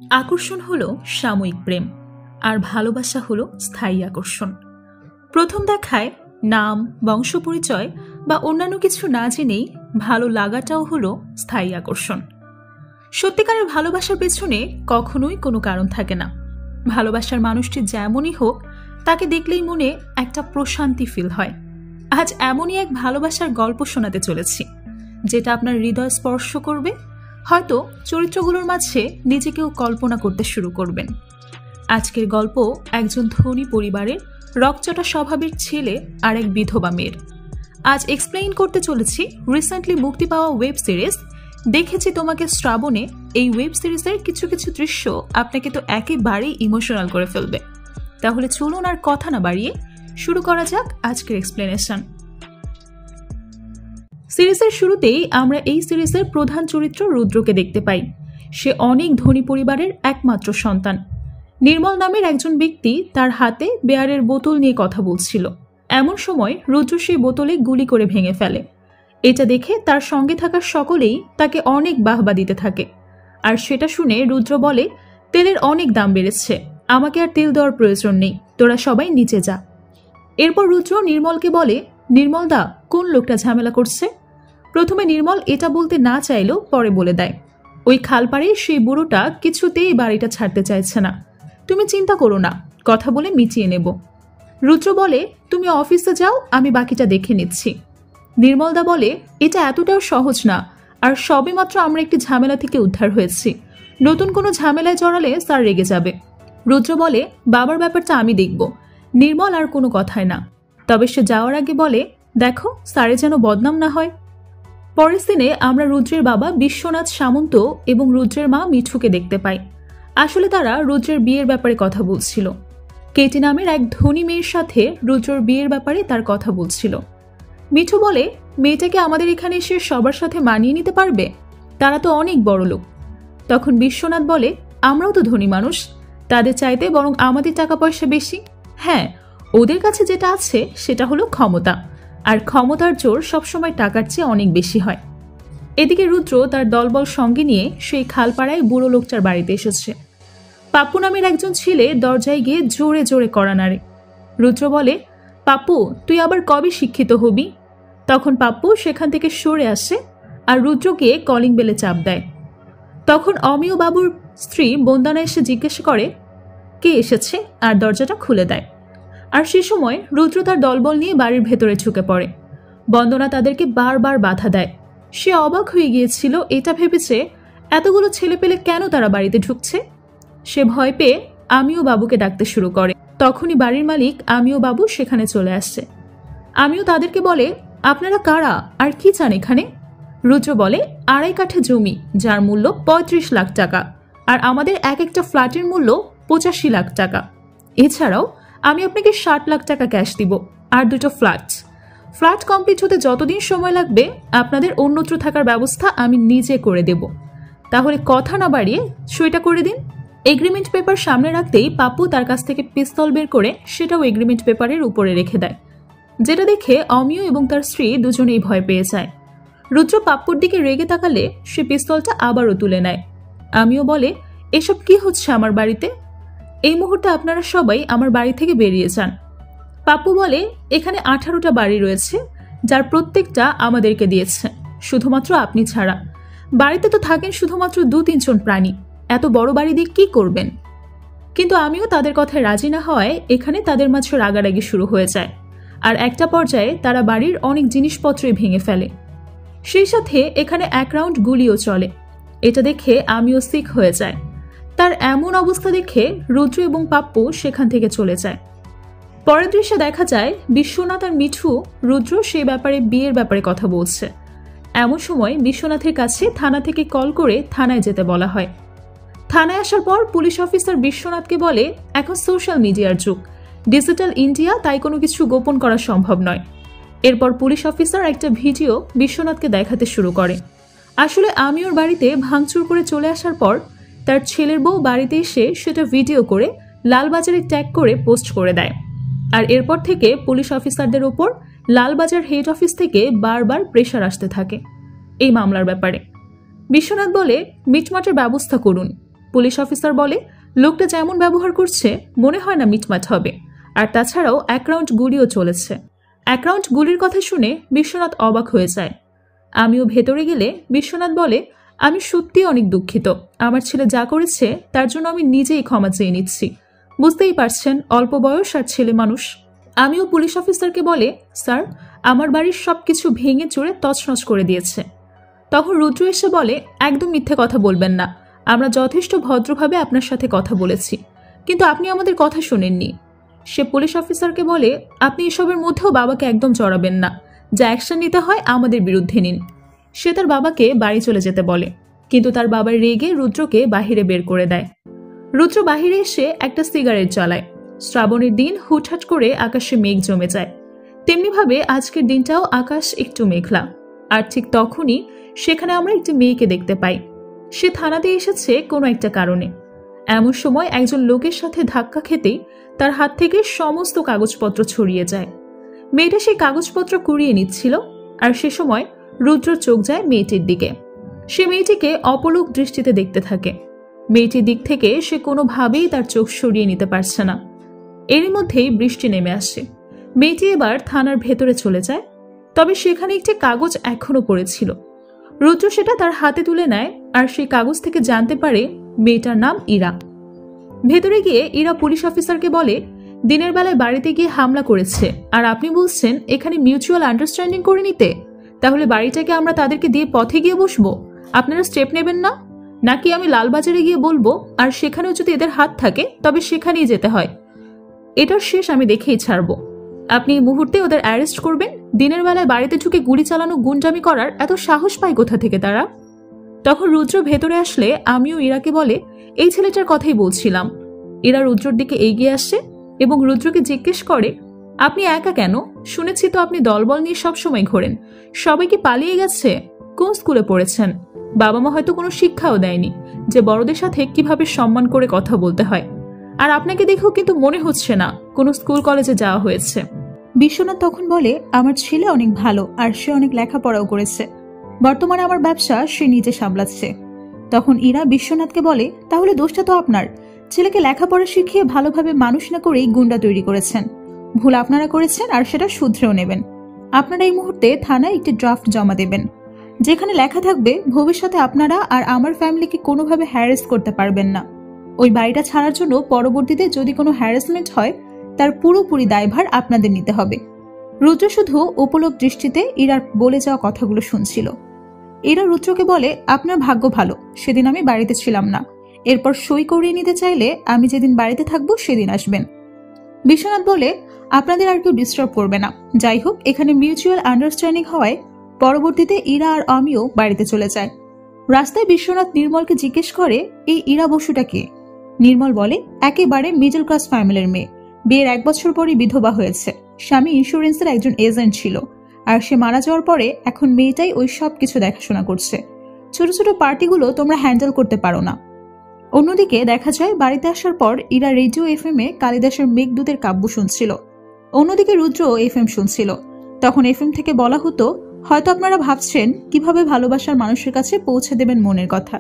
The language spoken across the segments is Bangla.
আকর্ষণ হলো সাময়িক প্রেম আর ভালোবাসা হলো স্থায়ী আকর্ষণ। প্রথম দেখায় নাম, বংশ পরিচয় বা অন্যান্য কিছু না জেনেই ভালো লাগাটাও হলো স্থায়ী আকর্ষণ। সত্যিকারের ভালোবাসার পেছনে কখনোই কোনো কারণ থাকে না। ভালোবাসার মানুষটি যেমনই হোক, তাকে দেখলেই মনে একটা প্রশান্তি ফিল হয়। আজ এমনই এক ভালোবাসার গল্প শোনাতে চলেছি, যেটা আপনার হৃদয় স্পর্শ করবে। হয়তো চরিত্রগুলোর মাঝে নিজেকেও কল্পনা করতে শুরু করবেন। আজকের গল্প একজন ধনী পরিবারের রকচটা স্বভাবের ছেলে আর এক বিধবা মেয়ের। আজ এক্সপ্লেইন করতে চলেছি রিসেন্টলি মুক্তি পাওয়া ওয়েব সিরিজ দেখেছি তোমাকে শ্রাবণে। এই ওয়েব সিরিজের কিছু কিছু দৃশ্য আপনাকে তো একেবারেই ইমোশনাল করে ফেলবে। তাহলে চলুন আর কথা না বাড়িয়ে শুরু করা যাক আজকের এক্সপ্লেনেশন। সিরিজের শুরুতেই আমরা এই সিরিজের প্রধান চরিত্র রুদ্রকে দেখতে পাই। সে অনেক ধনী পরিবারের একমাত্র সন্তান। নির্মল নামের একজন ব্যক্তি তার হাতে বেয়ারের বোতল নিয়ে কথা বলছিল। এমন সময় রুদ্র সেই বোতলে গুলি করে ভেঙে ফেলে। এটা দেখে তার সঙ্গে থাকা সকলেই তাকে অনেক বাহবা দিতে থাকে। আর সেটা শুনে রুদ্র বলে, তেলের অনেক দাম বেড়েছে, আমাকে আর তেল দেওয়ার প্রয়োজন নেই, তোরা সবাই নিচে যা। এরপর রুদ্র নির্মলকে বলে, নির্মল দা, কোন লোকটা ঝামেলা করছে? প্রথমে নির্মল এটা বলতে না চাইলেও পরে বলে দেয়, ওই খালপাড়ে সেই বুড়োটা কিছুতেই বাড়িটা ছাড়তে চাইছে না। তুমি চিন্তা করো না, কথা বলে মিটিয়ে নেব। রুদ্র বলে, তুমি অফিসে যাও, আমি বাকিটা দেখে নিচ্ছি। নির্মলদা বলে, এটা এতটাও সহজ না, আর সবে মাত্র আমরা একটি ঝামেলা থেকে উদ্ধার হয়েছি। নতুন কোনো ঝামেলায় জড়ালে স্যার রেগে যাবে। রুদ্র বলে, বাবার ব্যাপারটা আমি দেখব। নির্মল আর কোনো কথায় না, তবে সে যাওয়ার আগে বলে, দেখো স্যারে যেন বদনাম না হয়। পরের দিনে আমরা রুদ্রের বাবা বিশ্বনাথ সামন্ত এবং রুদ্রের মা মিঠুকে দেখতে পাই। আসলে তারা রুদ্রের বিয়ের ব্যাপারে কথা বলছিল। কেটি নামের এক ধনী মেয়ের সাথে রুদ্রর বিয়ের ব্যাপারে তার কথা বলছিল। মিঠু বলে, মেয়েটাকে আমাদের এখানে এসে সবার সাথে মানিয়ে নিতে পারবে? তারা তো অনেক বড় লোক। তখন বিশ্বনাথ বলে, আমরাও তো ধনী মানুষ, তাদের চাইতে বরং আমাদের টাকা পয়সা বেশি। হ্যাঁ, ওদের কাছে যেটা আছে সেটা হলো ক্ষমতা, আর ক্ষমতার জোর সবসময় টাকার চেয়ে অনেক বেশি হয়। এদিকে রুদ্র তার দলবল সঙ্গে নিয়ে সেই খালপাড়ায় বুড়ো লোকটার বাড়িতে এসেছে। পাপ্পু নামের একজন ছেলে দরজায় গিয়ে জোরে জোরে কড়া নাড়ে। রুদ্র বলে, পাপ্পু, তুই আবার কবে শিক্ষিত হবি? তখন পাপ্পু সেখান থেকে সরে আসে আর রুদ্রকে কলিং বেলে চাপ দেয়। তখন অমিয় বাবুর স্ত্রী বন্দানা এসে জিজ্ঞাসা করে, কে এসেছে, আর দরজাটা খুলে দেয়। আর সে সময় রুদ্র তার দলবল নিয়ে বাড়ির ভেতরে ঢুকে পড়ে। বন্দনা তাদেরকে বারবার বাধা দেয়। সে অবাক হয়ে গিয়েছিল, এটা ভেবেছে এতগুলো ছেলে পেলে কেন তারা বাড়িতে ঢুকছে। সে ভয় পেয়ে আমিও বাবুকে ডাকতে শুরু করে। তখনই বাড়ির মালিক আমিও বাবু সেখানে চলে আসছে। আমিও তাদেরকে বলে, আপনারা কারা আর কি চান এখানে? রুদ্র বলে, 2.5 কাঠা জমি, যার মূল্য 35 লাখ টাকা, আর আমাদের এক একটা ফ্ল্যাটের মূল্য 85 লাখ টাকা। এছাড়াও আমি আপনাকে 60 লাখ টাকা ক্যাশ দিব, আর 2টো ফ্ল্যাট কমপ্লিট হতে যতদিন সময় লাগবে আপনাদের অন্যত্র থাকার ব্যবস্থা আমি নিজে করে দেব। তাহলে কথা না বাড়িয়ে সইটা করে দিন। এগ্রিমেন্ট পেপার সামনে রাখতেই পাপ্পু তার কাছ থেকে পিস্তল বের করে সেটাও এগ্রিমেন্ট পেপারের উপরে রেখে দেয়, যেটা দেখে অমিয় এবং তার স্ত্রী দুজনেই ভয় পেয়ে যায়। রুদ্র পাপ্পুর দিকে রেগে তাকালে সে পিস্তলটা আবারও তুলে নেয়। আমিও বলে, এসব কি হচ্ছে আমার বাড়িতে? এই মুহূর্তে আপনারা সবাই আমার বাড়ি থেকে বেরিয়ে যান। পাপ্পু বলে, এখানে 18টা বাড়ি রয়েছে, যার প্রত্যেকটা আমাদেরকে দিয়েছে, শুধুমাত্র আপনি ছাড়া। বাড়িতে তো থাকেন শুধুমাত্র 2-3 জন প্রাণী, এত বড় বাড়ি দিয়ে কি করবেন? কিন্তু আমিও তাদের কথায় রাজি না হওয়ায় এখানে তাদের মাঝে রাগারাগি শুরু হয়ে যায়, আর একটা পর্যায়ে তারা বাড়ির অনেক জিনিসপত্রই ভেঙে ফেলে। সেই সাথে এখানে 1 রাউন্ড গুলিও চলে। এটা দেখে আমিও সিক হয়ে যায়। তার এমন অবস্থা দেখে রুদ্র এবং পাপ্পু সেখান থেকে চলে যায়। পরের দৃশ্যে দেখা যায় বিশ্বনাথ আর মিঠু রুদ্র সেই ব্যাপারে বিয়ের ব্যাপারে কথা বলছে। এমন সময় বিশ্বনাথের কাছে থানা থেকে কল করে থানায় যেতে বলা হয়। থানায় আসার পর পুলিশ অফিসার বিশ্বনাথকে বলে, এখন সোশ্যাল মিডিয়ার যুগ, ডিজিটাল ইন্ডিয়া, তাই কোনো কিছু গোপন করা সম্ভব নয়। এরপর পুলিশ অফিসার একটা ভিডিও বিশ্বনাথকে দেখাতে শুরু করে। আসলে আমি ওর বাড়িতে ভাঙচুর করে চলে আসার পর তার ছেলের বউ বাড়িতে এসে সেটা ভিডিও করে লালবাজারে ট্যাগ করে পোস্ট করে দেয়। আর এরপর থেকে পুলিশ অফিসারদের ওপর লালবাজার হেড অফিস থেকে বারবার প্রেশার আসতে থাকে এই মামলার ব্যাপারে। বিশ্বনাথ বলে, মিটমাটের ব্যবস্থা করুন। পুলিশ অফিসার বলে, লোকটা যেমন ব্যবহার করছে মনে হয় না মিটমাট হবে, আর তাছাড়াও 1 রাউন্ড গুলিও চলেছে। 1 রাউন্ড গুলির কথা শুনে বিশ্বনাথ অবাক হয়ে যায়। আমিও ভেতরে গেলে বিশ্বনাথ বলে, আমি সত্যি অনেক দুঃখিত, আমার ছেলে যা করেছে তার জন্য আমি নিজেই ক্ষমা চেয়ে নিচ্ছি। বুঝতেই পারছেন অল্প বয়স আর ছেলে মানুষ। আমিও পুলিশ অফিসারকে বলে, স্যার আমার বাড়ির সবকিছু ভেঙে চুরে তছনছ করে দিয়েছে। তখন রুদ্র এসে বলে, একদম মিথ্যে কথা বলবেন না, আমরা যথেষ্ট ভদ্রভাবে আপনার সাথে কথা বলেছি, কিন্তু আপনি আমাদের কথা শোনেননি। সে পুলিশ অফিসারকে বলে, আপনি এসবের মধ্যেও বাবাকে একদম জড়াবেন না, যা অ্যাকশন নিতে হয় আমাদের বিরুদ্ধে নিন। সে তার বাবাকে বাড়ি চলে যেতে বলে, কিন্তু তার বাবার রেগে রুদ্রকে বাহিরে বের করে দেয়। রুদ্র বাহিরে এসে একটা সিগারেট জ্বালায়। শ্রাবণের দিন হুটহাট করে আকাশে মেঘ জমে যায়, তেমনিভাবে আজকের দিনটাও আকাশ একটু মেঘলা। আর ঠিক তখনই সেখানে আমরা একটি মেয়েকে দেখতে পাই। সে থানাতে এসেছে কোনো একটা কারণে। এমন সময় একজন লোকের সাথে ধাক্কা খেতেই তার হাত থেকে সমস্ত কাগজপত্র ছড়িয়ে যায়। মেয়েটা সেই কাগজপত্র কুড়িয়ে নিচ্ছিল, আর সে সময় রুদ্র চোখ যায় মেয়েটির দিকে। সে মেয়েটিকে অপলক দৃষ্টিতে দেখতে থাকে। মেয়েটির দিক থেকে সে কোনোভাবেই তার চোখ সরিয়ে নিতে পারছে না। এরই মধ্যেই বৃষ্টি নেমে আসে। মেয়েটি এবার থানার ভেতরে চলে যায়, তবে সেখানে একটি কাগজ এখনো পড়েছিল। রুদ্র সেটা তার হাতে তুলে নেয়, আর সেই কাগজ থেকে জানতে পারে মেয়েটার নাম ইরা। ভেতরে গিয়ে ইরা পুলিশ অফিসারকে বলে, দিনের বেলায় বাড়িতে গিয়ে হামলা করেছে, আর আপনি বলছেন এখানে মিউচুয়াল আন্ডারস্ট্যান্ডিং করে নিতে। তাহলে বাড়িটাকে আমরা তাদেরকে দিয়ে পথে গিয়ে বসবো? আপনারা স্টেপ নেবেন না? নাকি আমি লালবাজারে গিয়ে বলবো, আর সেখানেও যদি এদের হাত থাকে তবে সেখানেই যেতে হয়? এটার শেষ আমি দেখেই ছাড়বো। আপনি এই মুহূর্তে ওদের অ্যারেস্ট করবেন। দিনের বেলায় বাড়িতে ঢুকে গুলি চালানো, গুন্ডামি করার এত সাহস পায় কোথা থেকে তারা? তখন রুদ্র ভেতরে আসলে আমিও ইরাকে বলে, এই ছেলেটার কথাই বলছিলাম। ইরা রুদ্রর দিকে এগিয়ে আসে এবং রুদ্রকে জিজ্ঞেস করে, আপনি একা কেন? শুনেছি তো আপনি দলবল নিয়ে সবসময় ঘোরেন। সবাই কি পালিয়ে গেছে? কোন স্কুলে পড়েছেন? বাবা মা হয়তো কোনো শিক্ষাও দেয়নি যে বড়দের সাথে কিভাবে সম্মান করে কথা বলতে হয়। আর আপনাকে দেখেও কিন্তু মনে হচ্ছে না কোনো স্কুল কলেজে যাওয়া হয়েছে। বিশ্বনাথ তখন বলে, আমার ছেলে অনেক ভালো, আর সে অনেক লেখাপড়াও করেছে। বর্তমানে আমার ব্যবসা সে নিজে সামলাচ্ছে। তখন ইরা বিশ্বনাথকে বলে, তাহলে দোষটা তো আপনার। ছেলেকে লেখাপড়া শিখিয়ে ভালোভাবে মানুষ না করেই গুন্ডা তৈরি করেছেন। ভুল আপনারা করেছেন, আর সেটা শুধরেও নেবেন। আপনারা এই মুহূর্তে থানায় একটি ড্রাফট জমা দেবেন, যেখানে লেখা থাকবে ভবিষ্যতে আপনারা আর আমার ফ্যামিলিকে কোনোভাবে হ্যারাস করতে পারবেন না। ওই বাড়িটা ছাড়ার জন্য পরবর্তীতে যদি কোনো হ্যারাসমেন্ট হয় তার পুরোপুরি দায়ভার আপনাদের নিতে হবে। রুদ্র শুধু উপলক দৃষ্টিতে ইরার বলে যাওয়া কথাগুলো শুনছিল। ইরা রুদ্রকে বলে, আপনার ভাগ্য ভালো, সেদিন আমি বাড়িতে ছিলাম না। এরপর সই করিয়ে নিতে চাইলে আমি যেদিন বাড়িতে থাকবো সেদিন আসবেন। বিশ্বনাথ বলে, আপনাদের আর কেউ ডিস্টার্ব করবে না। যাই হোক, এখানে মিউচুয়াল আন্ডারস্ট্যান্ডিং হওয়ায় পরবর্তীতে ইরা আর আমিও বাড়িতে চলে যায়। রাস্তায় বিশ্বনাথ নির্মলকে জিজ্ঞেস করে, এই ইরা বসুটা কে? নির্মল বলে, একেবারে মিডল ক্লাস ফ্যামিলির মেয়ে। বিয়ের 1 বছর পরই বিধবা হয়েছে। স্বামী ইন্স্যুরেন্সের একজন এজেন্ট ছিল, আর সে মারা যাওয়ার পরে এখন মেয়েটাই ওই সব কিছু দেখাশোনা করছে। ছোট ছোট পার্টিগুলো তোমরা হ্যান্ডেল করতে পারো না। অন্যদিকে দেখা যায় বাড়িতে আসার পর ইরা রেডিও এফএম এ কালিদাসের মেঘদূতের কাব্য শুনছিল। অন্যদিকে রুদ্র এফএম শুনছিল। তখন এফএম থেকে বলা হতো, হয়তো আপনারা ভাবছেন কিভাবে ভালোবাসার মানুষের কাছে পৌঁছে দেবেন মনের কথা।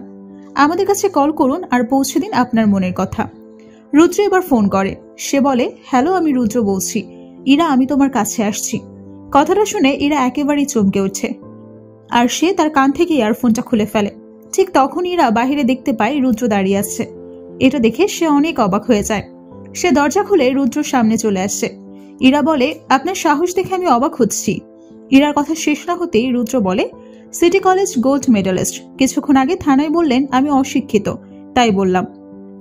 আমাদের কাছে কল করুন আর পৌঁছে দিন আপনার মনের কথা। রুদ্র এবার ফোন করে। সে বলে, হ্যালো, আমি রুদ্র বলছি। ইরা, আমি তোমার কাছে আসছি। কথাটা শুনে ইরা একেবারেই চমকে ওঠে, আর সে তার কান থেকে ইয়ারফোনটা খুলে ফেলে। ঠিক তখন ইরা বাহিরে দেখতে পায় রুদ্র দাঁড়িয়ে আছে। এটা দেখে সে অনেক অবাক হয়ে যায়। সে দরজা খুলে রুদ্রর সামনে চলে আসে। ইরা বলে, আপনার সাহস দেখে আমি অবাক হচ্ছি। ইরার কথা শেষ না হতেই রুদ্র বলে, সিটি কলেজ গোল্ড মেডালিস্ট। কিছুক্ষণ আগে থানায় বললেন আমি অশিক্ষিত, তাই বললাম।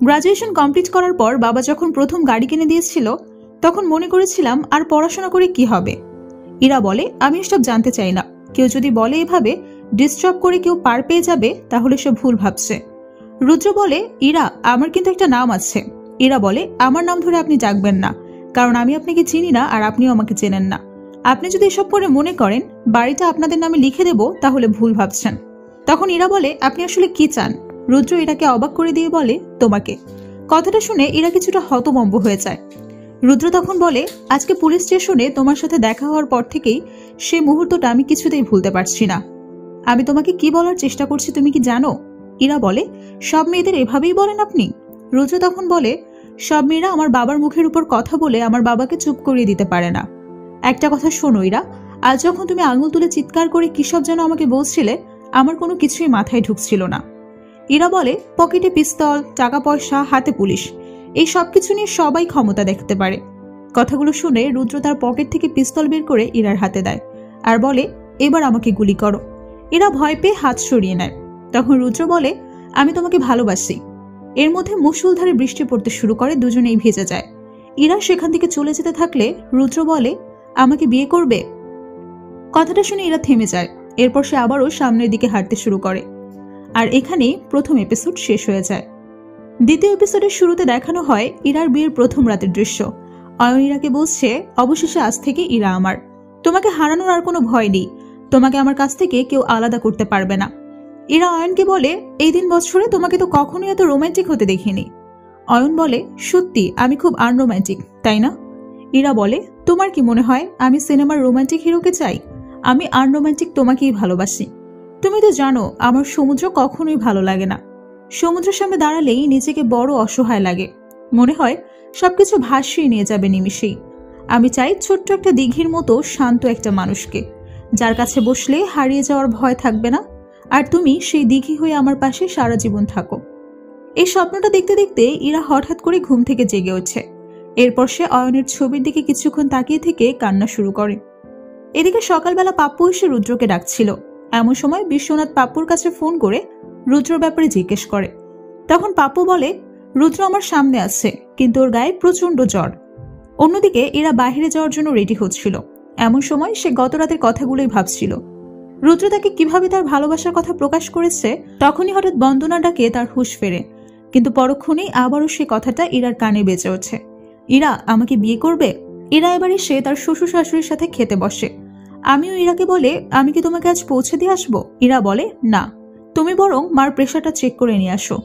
গ্রাজুয়েশন কমপ্লিট করার পর বাবা যখন প্রথম গাড়ি কিনে দিয়েছিল তখন মনে করেছিলাম আর পড়াশোনা করে কি হবে। ইরা বলে, আমি এসব জানতে চাই না। কেউ যদি বলে এভাবে ডিস্টার্ব করে কেউ পার পেয়ে যাবে তাহলে সে ভুল ভাবছে। রুদ্র বলে, ইরা, আমার কিন্তু একটা নাম আছে। ইরা বলে, আমার নাম ধরে আপনি ডাকবেন না, কারণ আমি আপনাকে চিনি না আর আপনিও আমাকে চেনেন না। আপনি যদি এসব করে মনে করেন বাড়িটা আপনাদের নামে লিখে দেব তাহলে ভুল ভাবছেন। তখন ইরা বলে, আপনি আসলে কি চান? রুদ্র ইরাকে অবাক করে দিয়ে বলে, তোমাকে। কথাটা শুনে ইরা কিছুটা হতভম্ব হয়ে যায়। রুদ্র তখন বলে, আজকে পুলিশ স্টেশনে তোমার সাথে দেখা হওয়ার পর থেকেই সে মুহূর্তটা আমি কিছুতেই ভুলতে পারছি না। আমি তোমাকে কি বলার চেষ্টা করছি তুমি কি জানো? ইরা বলে, সব মেয়েদের এভাবেই বলেন আপনি? রুদ্র তখন বলে, সব মেয়েরা আমার বাবার মুখের উপর কথা বলে আমার বাবাকে চুপ করিয়ে দিতে পারে না। একটা কথা শোনো ইরা, আজ যখন তুমি আঙুল তুলে চিৎকার করে কি সব যেন আমাকে বলছিলে, আমার কোনো কিছুই মাথায় ঢুকছিল না। ইরা বলে, পকেটে পিস্তল, টাকা পয়সা, হাতে পুলিশ, এই সব কিছু নিয়ে সবাই ক্ষমতা দেখতে পারে। কথাগুলো শুনে রুদ্র তার পকেট থেকে পিস্তল বের করে ইরার হাতে দেয় আর বলে, এবার আমাকে গুলি করো। ইরা ভয় পেয়ে হাত সরিয়ে নেয়। তখন রুদ্র বলে, আমি তোমাকে ভালোবাসি। এর মধ্যে মুষলধারে বৃষ্টি পড়তে শুরু করে, দুজনেই ভেজে যায়। ইরা সেখান থেকে চলে যেতে থাকলে রুদ্র বলে, আমাকে বিয়ে করবে? কথাটা শুনে ইরা থেমে যায়। এরপর সে আবারও সামনের দিকে হাঁটতে শুরু করে। আর এখানেই প্রথম এপিসোড শেষ হয়ে যায়। দ্বিতীয় এপিসোডের শুরুতে দেখানো হয় ইরার বিয়ের প্রথম রাতের দৃশ্য। অয়ন ইরাকে বলছে, অবশেষে আজ থেকে ইরা আমার। তোমাকে হারানোর আর কোনো ভয় নেই। তোমাকে আমার কাছ থেকে কেউ আলাদা করতে পারবে না। ইরা অয়নকে বলে, এই দিন বছরে তোমাকে তো কখনোই এত রোমান্টিক হতে দেখিনি। অয়ন বলে, সত্যি আমি খুব আনরোম্যান্টিক, তাই না? ইরা বলে, তোমার কি মনে হয় আমি সিনেমার রোমান্টিক হিরোকে চাই? আমি আনরোম্যান্টিক তোমাকেই ভালোবাসি। তুমি তো জানো আমার সমুদ্র কখনোই ভালো লাগে না। সমুদ্রের সামনে দাঁড়ালেই নিজেকে বড় অসহায় লাগে। মনে হয় সবকিছু ভাসিয়ে নিয়ে যাবে নিমিষেই। আমি চাই ছোট্ট একটা দিঘির মতো শান্ত একটা মানুষকে, যার কাছে বসলে হারিয়ে যাওয়ার ভয় থাকবে না। আর তুমি সেই দিঘি হয়ে আমার পাশে সারা জীবন থাকো। এই স্বপ্নটা দেখতে দেখতে ইরা হঠাৎ করে ঘুম থেকে জেগে ওঠে। এরপর সে অয়নের ছবির দিকে কিছুক্ষণ তাকিয়ে থেকে কান্না শুরু করে। এদিকে সকালবেলা পাপ্পু এসে রুদ্রকে ডাকছিল। এমন সময় বিশ্বনাথ পাপ্পুর কাছে ফোন করে রুদ্রর ব্যাপারে জিজ্ঞেস করে। তখন পাপ্পু বলে, রুদ্র আমার সামনে আছে, কিন্তু ওর গায়ে প্রচন্ড জ্বর। অন্যদিকে এরা বাইরে যাওয়ার জন্য রেডি হচ্ছিল। এমন সময় সে গত রাতের কথাগুলোই ভাবছিল। রুদ্র তাকে কিভাবে তার ভালোবাসার কথা প্রকাশ করেছে। তখনই হঠাৎ বন্দনা ডাকে তার হুঁশ ফেরে, কিন্তু পরক্ষণেই আবারও সে কথাটা ইরার কানে বেজে ওঠে। ইরা আমাকে বিয়ে করবে? ইরা এবার এসে তার শ্বশুর শাশুড়ির সাথে খেতে বসে। আমিও ইরাকে বলে, আমি কি তোমাকে আজ পৌঁছে দিয়ে আসবো? ইরা বলে, না, তুমি বরং মার প্রেশারটা চেক করে নিয়ে আসো।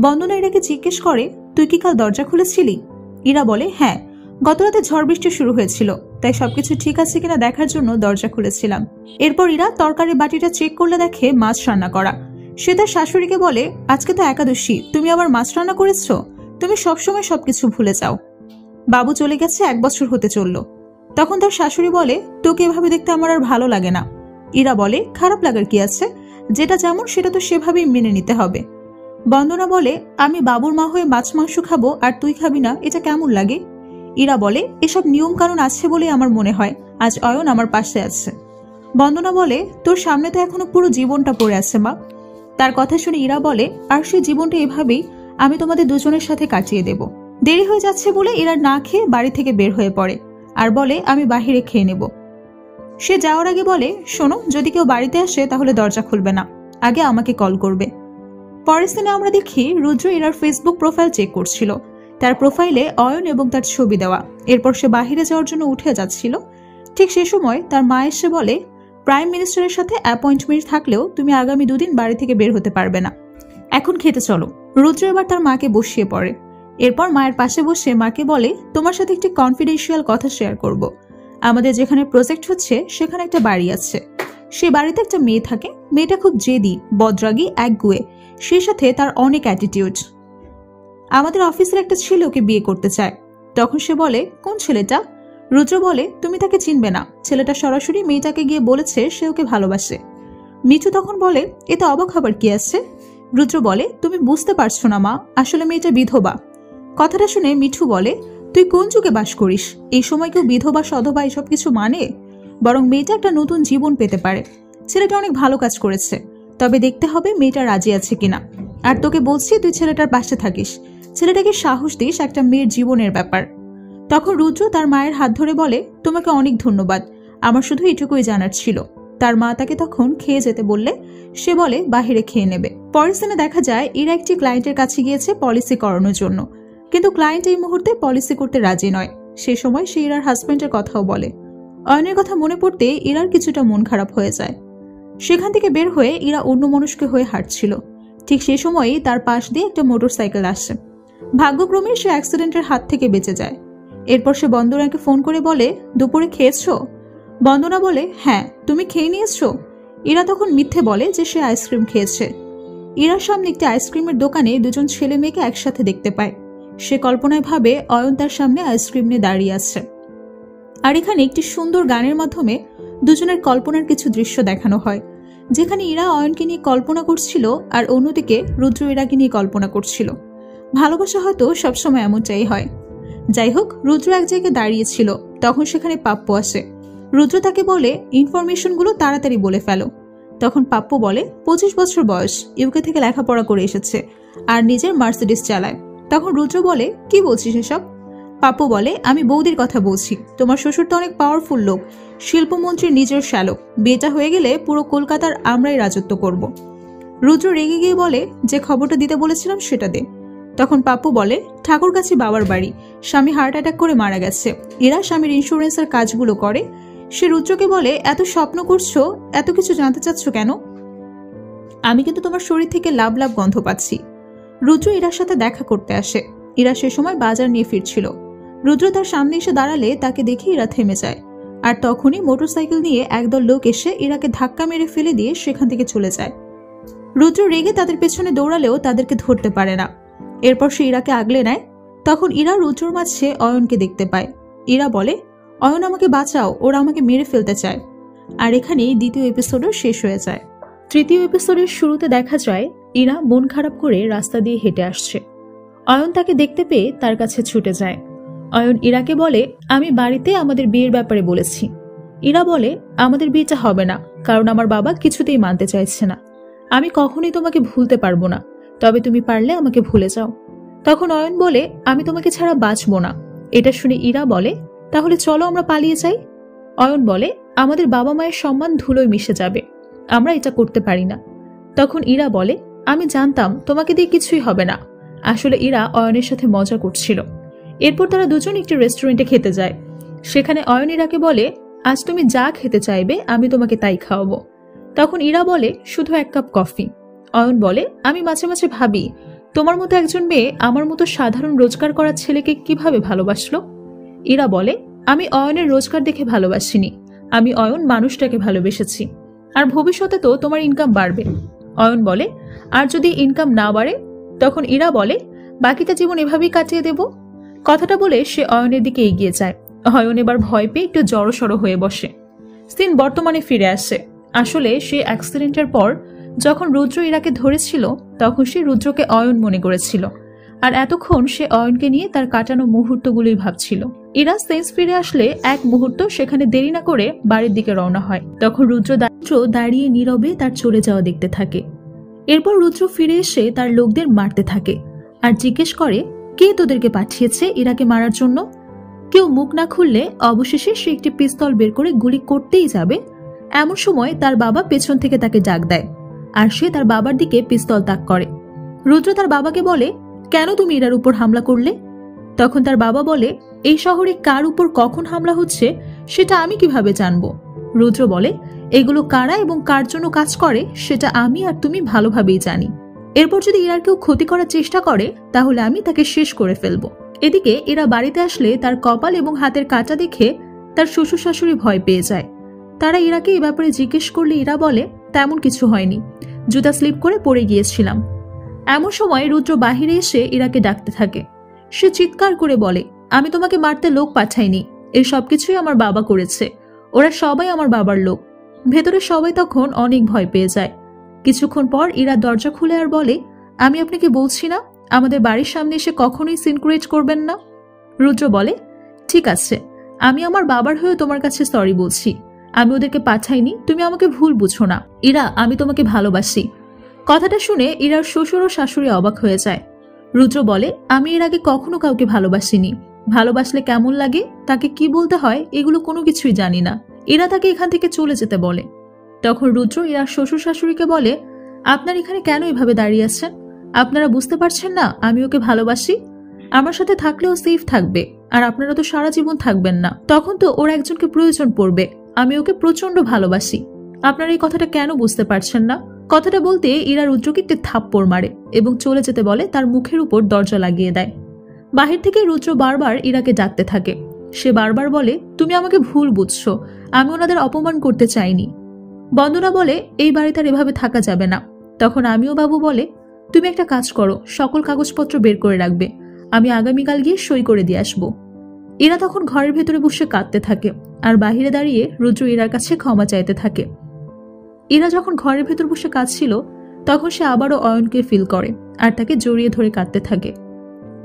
বন্দনা ইরাকে জিজ্ঞেস করে, তুই কি কাল দরজা খুলেছিলি? ইরা বলে, হ্যাঁ, গতরাতে ঝড় বৃষ্টি শুরু হয়েছিল, তাই সবকিছু ঠিক আছে কিনা দেখার জন্য দরজা খুলেছিলাম। এরপর ইরা তরকারি বাটিটা চেক করলে দেখে মাছ রান্না করা। সে তার শাশুড়িকে বলে, আজকে তো একাদশী, তুমি আবার মাছ রান্না করেছো? তুমি সবসময় সবকিছু ভুলে যাও। বাবু চলে গেছে 1 বছর হতে চলল। তখন তার শাশুড়ি বলে, তোকে এভাবে দেখতে আমার আর ভালো লাগে না। ইরা বলে, খারাপ লাগার কি আছে? যেটা যেমন সেটা তো সেভাবেই মেনে নিতে হবে। বন্দনা বলে, আমি বাবুর মা হয়ে মাছ মাংস খাবো আর তুই খাবি না, এটা কেমন লাগে? ইরা বলে, এসব নিয়ম কানুন আছে বলে আমার মনে হয় আজ অয়ন আমার পাশে আছে। বন্দনা বলে, তোর সামনে তো এখনো পুরো জীবনটা পড়ে আছে মা। তার কথা শুনে ইরা বলে, আর সেই জীবনটা এভাবেই আমি তোমাদের দুজনের সাথে কাটিয়ে দেব। দেরি হয়ে যাচ্ছে বলে ইরা না খেয়ে বাড়ি থেকে বের হয়ে পড়ে আর বলে, আমি বাহিরে খেয়ে নেব। সে যাওয়ার আগে বলে, শোনো, যদি কেউ বাড়িতে আসে তাহলে দরজা খুলবে না, আগে আমাকে কল করবে। পরের দিনে আমরা দেখি রুদ্র ইরার ফেসবুক প্রোফাইল চেক করছিল। তার প্রোফাইলে অয়ন এবং তার ছবি দেওয়া। এরপর সে বাহিরে যাওয়ার জন্য উঠে যাচ্ছিল। ঠিক সে সময় তার মা এসে বলে, প্রাইম মিনিস্টারের সাথে অ্যাপয়েন্টমেন্ট থাকলেও তুমি আগামী 2 দিন বাড়ি থেকে বের হতে পারবে না, এখন খেতে চলো। রুদ্র এবার তার মাকে বসিয়ে পড়ে। এরপর মায়ের পাশে বসে মাকে বলে, তোমার সাথে একটি কনফিডেন্সিয়াল কথা শেয়ার করব। আমাদের যেখানে প্রজেক্ট হচ্ছে সেখানে একটা বাড়ি আছে। সে বাড়িতে একটা মেয়ে থাকে। মেয়েটা খুব জেদি, বদরাগী, একগুয়ে। সে সাথে তার অনেক অ্যাটিটিউড। আমাদের অফিসের একটা ছেলে ওকে বিয়ে করতে চায়। তখন সে বলে, কোন ছেলেটা? রুদ্র বলে, তুমি তাকে চিনবে না। ছেলেটা সরাসরি মেয়েটাকে গিয়ে বলেছে সে ওকে ভালোবাসে। মিঠু তখন বলে, এতে অবাক হবার কি আছে? রুদ্র বলে, তুমি বুঝতে পারছো না মা, আসলে মেয়েটা বিধবা। কথাটা শুনে মিঠু বলে, তুই কোন যুগে বাস করিস? এই সময় কেউ বিধবা সধবা এসব কিছু মানে? বরং মেয়েটা একটা নতুন জীবন পেতে পারে। ছেলেটা অনেক ভালো কাজ করেছে, তবে দেখতে হবে মেয়েটা রাজি আছে কিনা। আর তোকে বলছি তুই ছেলেটার পাশে থাকিস, ছেলেটাকে সাহস দিস, একটা মেয়ের জীবনের ব্যাপার। তখন রুদ্র তার মায়ের হাত ধরে বলে, তোমাকে অনেক ধন্যবাদ, আমার শুধু এটুকুই জানার ছিল। তার মা তাকে তখন খেয়ে যেতে বললে সে বলে বাহিরে খেয়ে নেবে। পরের দিনে দেখা যায় ইরা একটি ক্লায়েন্টের কাছে গিয়েছে পলিসি করানোর জন্য, কিন্তু ক্লায়েন্ট এই মুহূর্তে পলিসি করতে রাজি নয়। সে সময় সে ইরার হাজব্যান্ডের কথাও বলে। অয়নের কথা মনে পড়তে ইরার কিছুটা মন খারাপ হয়ে যায়। সেখান থেকে বের হয়ে ইরা অন্যমনস্ক হয়ে হাঁটছিল। ঠিক সেই সময়ই তার পাশ দিয়ে একটা মোটরসাইকেল আসে। ভাগ্যক্রমে সে অ্যাক্সিডেন্টের হাত থেকে বেঁচে যায়। এরপর সে বন্দনাকে ফোন করে বলে, দুপুরে খেয়েছো? বন্দনা বলে, হ্যাঁ, তুমি খেয়ে নিয়েছো? ইরা তখন মিথ্যে বলে যে সে আইসক্রিম খেয়েছে। ইরার সামনে একটি আইসক্রিমের দোকানে দুজন ছেলে মেয়েকে একসাথে দেখতে পায়। সে কল্পনায় ভাবে অয়ন তার সামনে আইসক্রিম নিয়ে দাঁড়িয়ে আছে। আর এখানে একটি সুন্দর গানের মাধ্যমে দুজনের কল্পনার কিছু দৃশ্য দেখানো হয়, যেখানে ইরা অয়নকে নিয়ে কল্পনা করছিল আর অন্যদিকে রুদ্র ইরাকে নিয়ে কল্পনা করছিল। ভালোবাসা হয়তো সবসময় এমনটাই হয়। যাই হোক, রুদ্র এক জায়গায় দাঁড়িয়েছিল, তখন সেখানে পাপ্পু আসে। রুদ্র তাকে বলে ইনফরমেশনগুলো তাড়াতাড়ি বলে ফেলো। তখন পাপ্পু বলে 25 বছর বয়স, ইউকে থেকে লেখাপড়া করে এসেছে আর নিজের মার্সিডিস চালায়। তখন রুদ্র বলে কি বলছিস এসব? পাপ্পু বলে আমি বৌদির কথা বলছি, তোমার শ্বশুর তো অনেক পাওয়ারফুল লোক, শিল্পমন্ত্রীর নিজের শ্যালক, বিয়েটা হয়ে গেলে পুরো কলকাতার আমরাই রাজত্ব করব। রুদ্র রেগে গিয়ে বলে যে খবরটা দিতে বলেছিলাম সেটা দে। তখন পাপ্পু বলে ঠাকুরগাছি বাবার বাড়ি, স্বামী হার্ট অ্যাটাক করে মারা গেছে, এরা স্বামীর ইন্স্যুরেন্সের কাজগুলো করে। সে রুদ্রকে বলে এত স্বপ্ন করছো, এত কিছু জানতে চাচ্ছ কেন? আমি কিন্তু তোমার শরীর থেকে লাভ লাভ গন্ধ পাচ্ছি। রুদ্র ইরার সাথে দেখা করতে আসে। ইরা সে সময় বাজার নিয়ে ফিরছিল। রুদ্র তার সামনে এসে দাঁড়ালে তাকে দেখে ইরা থেমে যায়। আর তখনই মোটরসাইকেল নিয়ে একদল লোক এসে ইরাকে ধাক্কা মেরে ফেলে দিয়ে সেখান থেকে চলে যায়। রুদ্র রেগে তাদের পেছনে দৌড়ালেও তাদেরকে ধরতে পারে না। এরপর সে ইরাকে আগলে নেয়। তখন ইরা রুদ্রর মাঝে অয়নকে দেখতে পায়। ইরা বলে অয়ন আমাকে বাঁচাও, ওরা আমাকে মেরে ফেলতে চায়। আর এখানেই দ্বিতীয় এপিসোডও শেষ হয়ে যায়। তৃতীয় এপিসোডের শুরুতে দেখা যায় ইরা মন খারাপ করে রাস্তা দিয়ে হেঁটে আসছে। অয়ন তাকে দেখতে পেয়ে তার কাছে ছুটে যায়। অয়ন ইরাকে বলে আমি বাড়িতে আমাদের বিয়ের ব্যাপারে বলেছি। ইরা বলে আমাদের বিয়েটা হবে না, কারণ আমার বাবা কিছুতেই মানতে চাইছে না। আমি কখনোই তোমাকে ভুলতে পারবো না, তবে তুমি পারলে আমাকে ভুলে যাও। তখন অয়ন বলে আমি তোমাকে ছাড়া বাঁচবো না। এটা শুনে ইরা বলে তাহলে চলো আমরা পালিয়ে যাই। অয়ন বলে আমাদের বাবা মায়ের সম্মান ধুলোয় মিশে যাবে, আমরা এটা করতে পারি না। তখন ইরা বলে আমি জানতাম তোমাকে দিয়ে কিছুই হবে না। আসলে ইরা অয়নের সাথে মজা করছিল। এরপর তারা দুজন একটি রেস্টুরেন্টে খেতে যায়। সেখানে অয়ন ইরাকে বলে আজ তুমি যা খেতে চাইবে আমি তোমাকে তাই খাওয়াবো। তখন ইরা বলে শুধু 1 কাপ কফি। অয়ন বলে আমি মাঝে মাঝে ভাবি তোমার মতো একজন মেয়ে আমার মতো সাধারণ রোজগার করা ছেলেকে কিভাবে ভালোবাসলো। ইরা বলে আমি অয়নের রোজগার দেখে ভালোবাসিনি, আমি অয়ন মানুষটাকে ভালোবেসেছি। আর ভবিষ্যতে তো তোমার ইনকাম বাড়বে। অয়ন বলে আর যদি ইনকাম না বাড়ে? তখন ইরা বলে বাকিটা জীবন এভাবেই কাটিয়ে দেব। কথাটা বলে সে অয়নের দিকে এগিয়ে যায়। অয়ন এবার ভয় পেয়ে একটু জড়সড় হয়ে বসে। সিন বর্তমানে ফিরে আসে। আসলে সে অ্যাক্সিডেন্টের পর যখন রুদ্র ইরাকে ধরেছিল তখন সে রুদ্রকে অয়ন মনে করেছিল, আর এতক্ষণ সে অয়নকে নিয়ে তার কাটানো মুহূর্তগুলোই ভাবছিল। ইরা সেন্স ফিরে আসলে এক মুহূর্ত সেখানে দেরি না করে বাড়ির দিকে রওনা হয়। তখন রুদ্র দাঁড়িয়ে নীরবে তার চলে যাওয়া দেখতে থাকে। এরপর রুদ্র ফিরে এসে তার লোকদের মারতে থাকে আর জিজ্ঞেস করে কে তোদেরকে পাঠিয়েছে ইরাকে মারার জন্য। কেউ মুখ না খুললে অবশেষে সে একটি পিস্তল বের করে গুলি করতেই যাবে, এমন সময় তার বাবা পেছন থেকে তাকে ডাক দেয় আর সে তার বাবার দিকে পিস্তল তাক করে। রুদ্র তার বাবাকে বলে কেন তুমি ইরার উপর হামলা করলে? তখন তার বাবা বলে এই শহরে কার উপর কখন হামলা হচ্ছে সেটা আমি কিভাবে জানবো? রুদ্র বলে এগুলো কারা এবং কার জন্য কাজ করে সেটা আমি আর তুমি ভালোভাবেই জানি। এরপর যদি ইরার কেউ ক্ষতি করার চেষ্টা করে তাহলে আমি তাকে শেষ করে ফেলবো। এদিকে ইরা বাড়িতে আসলে তার কপাল এবং হাতের কাটা দেখে তার শ্বশুর শাশুড়ি ভয় পেয়ে যায়। তারা ইরাকে এ ব্যাপারে জিজ্ঞেস করলে ইরা বলে তেমন কিছু হয়নি, জুতা স্লিপ করে পড়ে গিয়েছিলাম। এমন সময় রুদ্র বাহিরে এসে ইরাকে ডাকতে থাকে। সে চিৎকার করে বলে আমি তোমাকে মারতে লোক পাঠাইনি, এই সবকিছুই আমার বাবা করেছে, ওরা সবাই আমার বাবার লোক। ভেতরে সবাই তখন অনেক ভয় পেয়ে যায়। কিছুক্ষণ পর ইরা দরজা খুলে আর বলে আমি আপনাকে বলছি না আমাদের বাড়ির সামনে এসে কখনোই সিন ক্রিয়েট করবেন না। রুদ্র বলে ঠিক আছে, আমি আমার বাবার হয়ে তোমার কাছে সরি বলছি, আমি ওদেরকে পাঠাইনি, তুমি আমাকে ভুল বুঝো না। ইরা আমি তোমাকে ভালোবাসি। কথাটা শুনে ইরার শ্বশুর ও শাশুড়ি অবাক হয়ে যায়। রুদ্র বলে আমি এর আগে কখনো কাউকে ভালোবাসিনি, ভালোবাসলে কেমন লাগে তাকে কি বলতে হয় এগুলো কোনো কিছুই জানি না। ইরা তাকে এখান থেকে চলে যেতে বলে। তখন রুদ্র ইরার শ্বশুর শাশুড়িকে বলে আপনার এখানে কেন এভাবে দাঁড়িয়ে আছেন? আপনারা বুঝতে পারছেন না আমি ওকে ভালোবাসি? আমার সাথে থাকলেও সেফ থাকবে, আর আপনারা তো সারা জীবন থাকবেন না, তখন তো ওর একজনকে প্রয়োজন পড়বে। আমি ওকে প্রচন্ড ভালোবাসি, আপনারা এই কথাটা কেন বুঝতে পারছেন না? কথাটা বলতে ইরা রুদ্রকে একটি থাপ্পড় মারে এবং চলে যেতে বলে তার মুখের উপর দরজা লাগিয়ে দেয়। বাহির থেকে রুদ্র বারবার ইরাকে ডাকতে থাকে। সে বারবার বলে তুমি আমাকে ভুল বুঝছো, আমি ওনাদের অপমান করতে চাইনি। বন্দনা বলে এই বাড়িতে আর এভাবে থাকা যাবে না। তখন আমিও বাবু বলে, তুমি একটা কাজ করো, সকল কাগজপত্র বের করে রাখবে, আমি আগামীকাল গিয়ে সই করে দিয়ে আসবো। ইরা তখন ঘরের ভেতরে বসে কাঁদতে থাকে আর বাহিরে দাঁড়িয়ে রুদ্র ইরার কাছে ক্ষমা চাইতে থাকে। ইরা যখন ঘরের ভেতর বসে কাঁদছিল তখন সে আবারও অয়নকে ফিল করে আর তাকে জড়িয়ে ধরে কাঁদতে থাকে।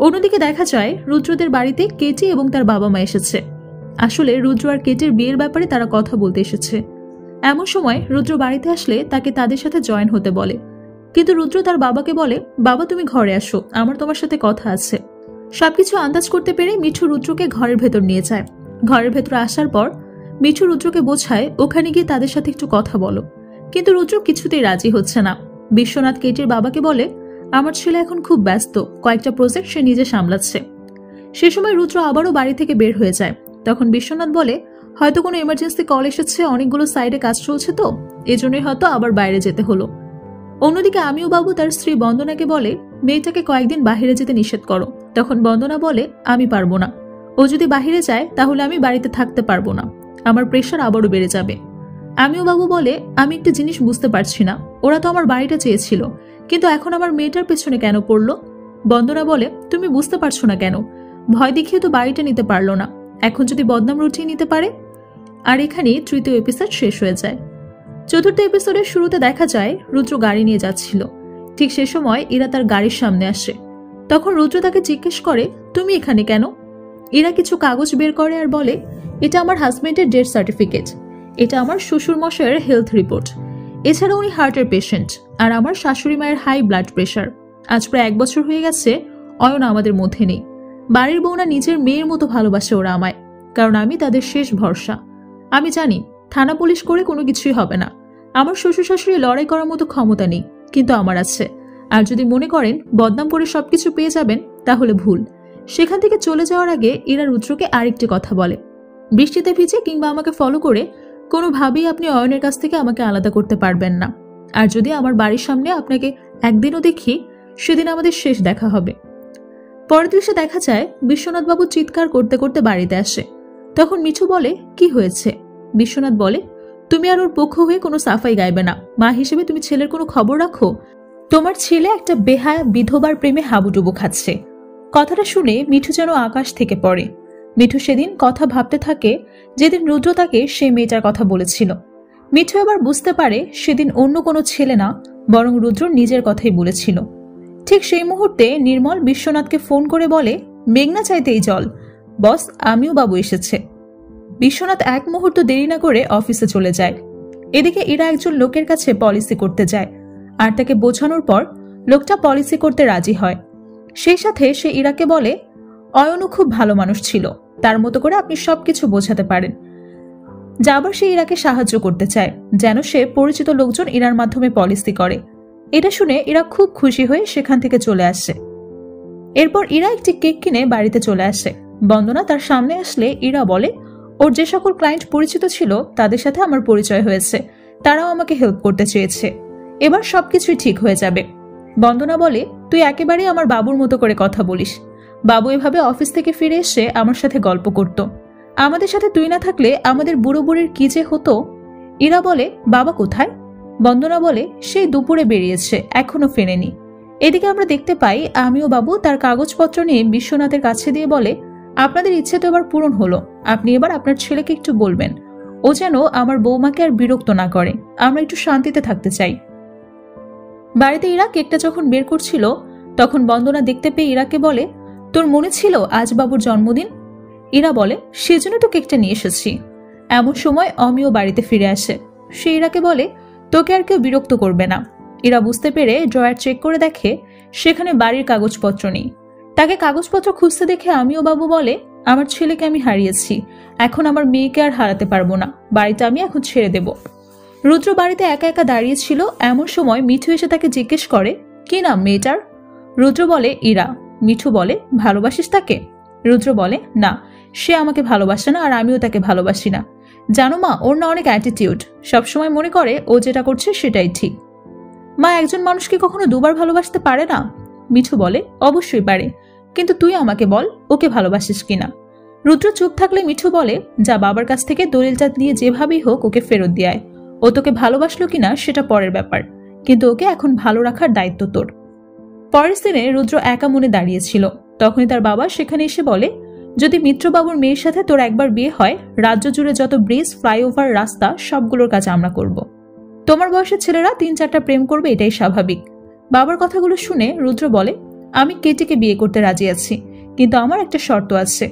অন্যদিকে দেখা যায় রুদ্রদের বাড়িতে কেটি এবং তার বাবা মা এসেছে। আসলে রুদ্র আর কেটির বিয়ের ব্যাপারে তারা কথা বলতে এসেছে। এমন সময় রুদ্র বাড়িতে আসলে তাকে তাদের সাথে জয়েন হতে বলে, কিন্তু রুদ্র তার বাবাকে বলে, বাবা তুমি ঘরে আসো, আমার তোমার সাথে কথা আছে। সবকিছু আন্দাজ করতে পেরে মিঠু রুদ্রকে ঘরের ভেতর নিয়ে যায়। ঘরের ভেতর আসার পর মিঠু রুদ্রকে বোঝায় ওখানে গিয়ে তাদের সাথে একটু কথা বলো, কিন্তু রুদ্র কিছুতেই রাজি হচ্ছে না। বিশ্বনাথ কেটির বাবাকে বলে, আমার ছেলে এখন খুব ব্যস্ত, কয়েকটা প্রজেক্ট সে নিজে সামলাচ্ছে। সে সময় রুদ্র আবারও বাড়ি থেকে বের হয়ে যায়। তখন বিশ্বনাথ বলে, হয়তো কোনো এমার্জেন্সি কল এসেছে, অনেকগুলো সাইডে কাজ চলছে, তো এজন্যই হয়তো আবার বাইরে যেতে হলো। অন্যদিকে আমিও বাবু তার স্ত্রী বন্দনাকে বলে, মেয়েটাকে কয়েকদিন বাহিরে যেতে নিষেধ করো। তখন বন্দনা বলে, আমি পারবো না, ও যদি বাহিরে যায় তাহলে আমি বাড়িতে থাকতে পারবো না, আমার প্রেশার আবারও বেড়ে যাবে। আমিও বাবু বলে, আমি একটা জিনিস বুঝতে পারছি না, ওরা তো আমার বাড়িটা চেয়েছিল, কিন্তু এখন আমার মেয়েটার পেছনে কেন পড়লো? বন্দনা বলে, তুমি বুঝতে পারছো না কেন? ভয় দেখিয়ে তো বাড়িটা নিতে পারলো না, এখন যদি বদনাম রুটিয়ে নিতে পারে। আর এখানেই তৃতীয় এপিসোড শেষ হয়ে যায়। চতুর্থ এপিসোডের শুরুতে দেখা যায় রুদ্র গাড়ি নিয়ে যাচ্ছিল। ঠিক সে সময় ইরা তার গাড়ির সামনে আসে। তখন রুদ্র তাকে জিজ্ঞেস করে, তুমি এখানে কেন? ইরা কিছু কাগজ বের করে আর বলে, এটা আমার হাজবেন্ডের ডেথ সার্টিফিকেট, এটা আমার শ্বশুর মশাইয়ের হেলথ রিপোর্ট, এছাড়া উনি হার্টের পেশেন্ট, আর আমার শাশুড়ি মায়ের হাই ব্লাড প্রেশার। আজ প্রায় 1 বছর হয়ে গেছে অয়ন আমাদের মধ্যে নেই। বাড়ির বউনা নিজের মেয়ের মতো ভালোবাসে ওরা আমায়, কারণ আমি তাদের শেষ ভরসা। আমি জানি থানা পুলিশ করে কোনো কিছুই হবে না, আমার শ্বশুর শাশুড়ি লড়াই করার মতো ক্ষমতা নেই, কিন্তু আমার আছে। আর যদি মনে করেন বদনাম করে সবকিছু পেয়ে যাবেন তাহলে ভুল। সেখান থেকে চলে যাওয়ার আগে ইরা রুদ্রকে আরেকটি কথা বলে, বৃষ্টিতে ভিজে কিংবা আমাকে ফলো করে কোনোভাবেই আপনি অয়নের কাছ থেকে আমাকে আলাদা করতে পারবেন না। আর যদি আমার বাড়ির সামনে আপনাকে একদিনও দেখি, সেদিন আমাদের শেষ দেখা হবে। পরের দৃশ্যে দেখা যায় বিশ্বনাথ বাবু চিৎকার করতে করতে বাড়িতে আসে। তখন মিঠু বলে, কি হয়েছে? বিশ্বনাথ বলে, তুমি আর ওর পক্ষ হয়ে কোনো সাফাই গাইবে না, মা হিসেবে তুমি ছেলের কোনো খবর রাখো? তোমার ছেলে একটা বেহায়া বিধবার প্রেমে হাবুডুবু খাচ্ছে। কথাটা শুনে মিঠু যেন আকাশ থেকে পড়ে। মিঠু সেদিন কথা ভাবতে থাকে যেদিন রুদ্র তাকে সে মেয়েটার কথা বলেছিল। মিঠু এবার বুঝতে পারে সেদিন অন্য কোনো ছেলে না, বরং রুদ্র নিজের কথাই বলেছিল। ঠিক সেই মুহূর্তে নির্মল বিশ্বনাথকে ফোন করে বলে, মেঘনা চাইতেই জল, বস আমিও বাবু এসেছে। বিশ্বনাথ এক মুহূর্ত দেরি না করে অফিসে চলে যায়। এদিকে ইরা একজন লোকের কাছে পলিসি করতে যায়, আর তাকে বোঝানোর পর লোকটা পলিসি করতে রাজি হয়। সেই সাথে সে ইরাকে বলে, অয়নও খুব ভালো মানুষ ছিল, তার মতো করে আপনি সবকিছু বোঝাতে পারেন। যাবার সে ইরাকে সাহায্য করতে চায়, যেন সে পরিচিত লোকজন ইরার মাধ্যমে পলিসি করে। এটা শুনে ইরা খুব খুশি হয়ে সেখান থেকে চলে আসে। এরপর ইরা একটি কেক কিনে বাড়িতে চলে আসে। বন্দনা তার সামনে আসলে ইরা বলে, ওর যে সকল ক্লায়েন্ট পরিচিত ছিল তাদের সাথে আমার পরিচয় হয়েছে, তারাও আমাকে হেল্প করতে চেয়েছে, এবার সবকিছুই ঠিক হয়ে যাবে। বন্দনা বলে, তুই একেবারেই আমার বাবুর মতো করে কথা বলিস। বাবু এভাবে অফিস থেকে ফিরে এসে আমার সাথে গল্প করত, আমাদের সাথে তুই না থাকলে আমাদের বুড়ো বুড়ির কি যে হতো। ইরা বলে, বাবা কোথায়? বন্দনা বলে, সেই দুপুরে বেরিয়েছে, এখনো ফেরেনি। এদিকে আমরা দেখতে পাই আমিও বাবু তার কাগজপত্র নিয়ে বিশ্বনাথের কাছে দিয়ে বলে, আপনাদের ইচ্ছে তো এবার পূরণ হলো, আপনি এবার আপনার ছেলেকে একটু বলবেন ও যেন আমার বৌমাকে আর বিরক্ত না করে, আমরা একটু শান্তিতে থাকতে চাই। বাড়িতে ইরা কেকটা যখন বের করছিল তখন বন্দনা দেখতে পেয়ে ইরাকে বলে, তোর মনে ছিল আজ বাবুর জন্মদিন? ইরা বলে, সেজন্য তো কেকটা নিয়ে এসেছি। এমন সময় অমিও বাড়িতে ফিরে আসে। সে ইরাকে বলে, তোকে আর কেউ বিরক্ত করবে না। ইরা বুঝতে পেরে ড্রয়ার চেক করে দেখে সেখানে বাড়ির কাগজপত্র নেই। তাকে কাগজপত্র খুঁজতে দেখে আমিও বাবু বলে, আমার ছেলেকে আমি হারিয়েছি, এখন আমার মেয়েকে আর হারাতে পারবো না, বাড়িটা আমি এখন ছেড়ে দেব। রুদ্র বাড়িতে একা একা দাঁড়িয়েছিল। এমন সময় মিঠু এসে তাকে জিজ্ঞেস করে, কি নাম মেয়েটার? রুদ্র বলে, ইরা। মিঠু বলে, ভালোবাসিস তাকে? রুদ্র বলে, না, সে আমাকে ভালোবাসে না আর আমিও তাকে ভালোবাসি না। জানো মা, ওর না অনেক অ্যাটিটিউড, সবসময় মনে করে ও যেটা করছে সেটাই ঠিক। মা, একজন মানুষকে কখনো দুবার ভালোবাসতে পারে না? মিঠু বলে, অবশ্যই পারে, কিন্তু তুই আমাকে বল ওকে ভালোবাসিস কিনা। রুদ্র চুপ থাকলে মিঠু বলে, যা বাবার কাছ থেকে দলিলটা নিয়ে যেভাবেই হোক ওকে ফেরত দিয়ে আয়। ও তোকে ভালোবাসলো কিনা সেটা পরের ব্যাপার, কিন্তু ওকে এখন ভালো রাখার দায়িত্ব তোর। পরের দিনে রুদ্র একা মনে দাঁড়িয়েছিল। তখনই তার বাবা সেখানে এসে বলে, যদি মিত্রবাবুর মেয়ের সাথে তোর একবার বিয়ে হয়, রাজ্য জুড়ে যত ব্রিজ, ফ্লাইওভার, রাস্তা সবগুলোর কাজ আমরা করব। তোমার বয়সের ছেলেরা 3-4টা প্রেম করবে, এটাই স্বাভাবিক। বাবার কথাগুলো শুনে রুদ্র বলে, আমি কেটিকে বিয়ে করতে রাজি আছি, কিন্তু আমার একটা শর্ত আছে।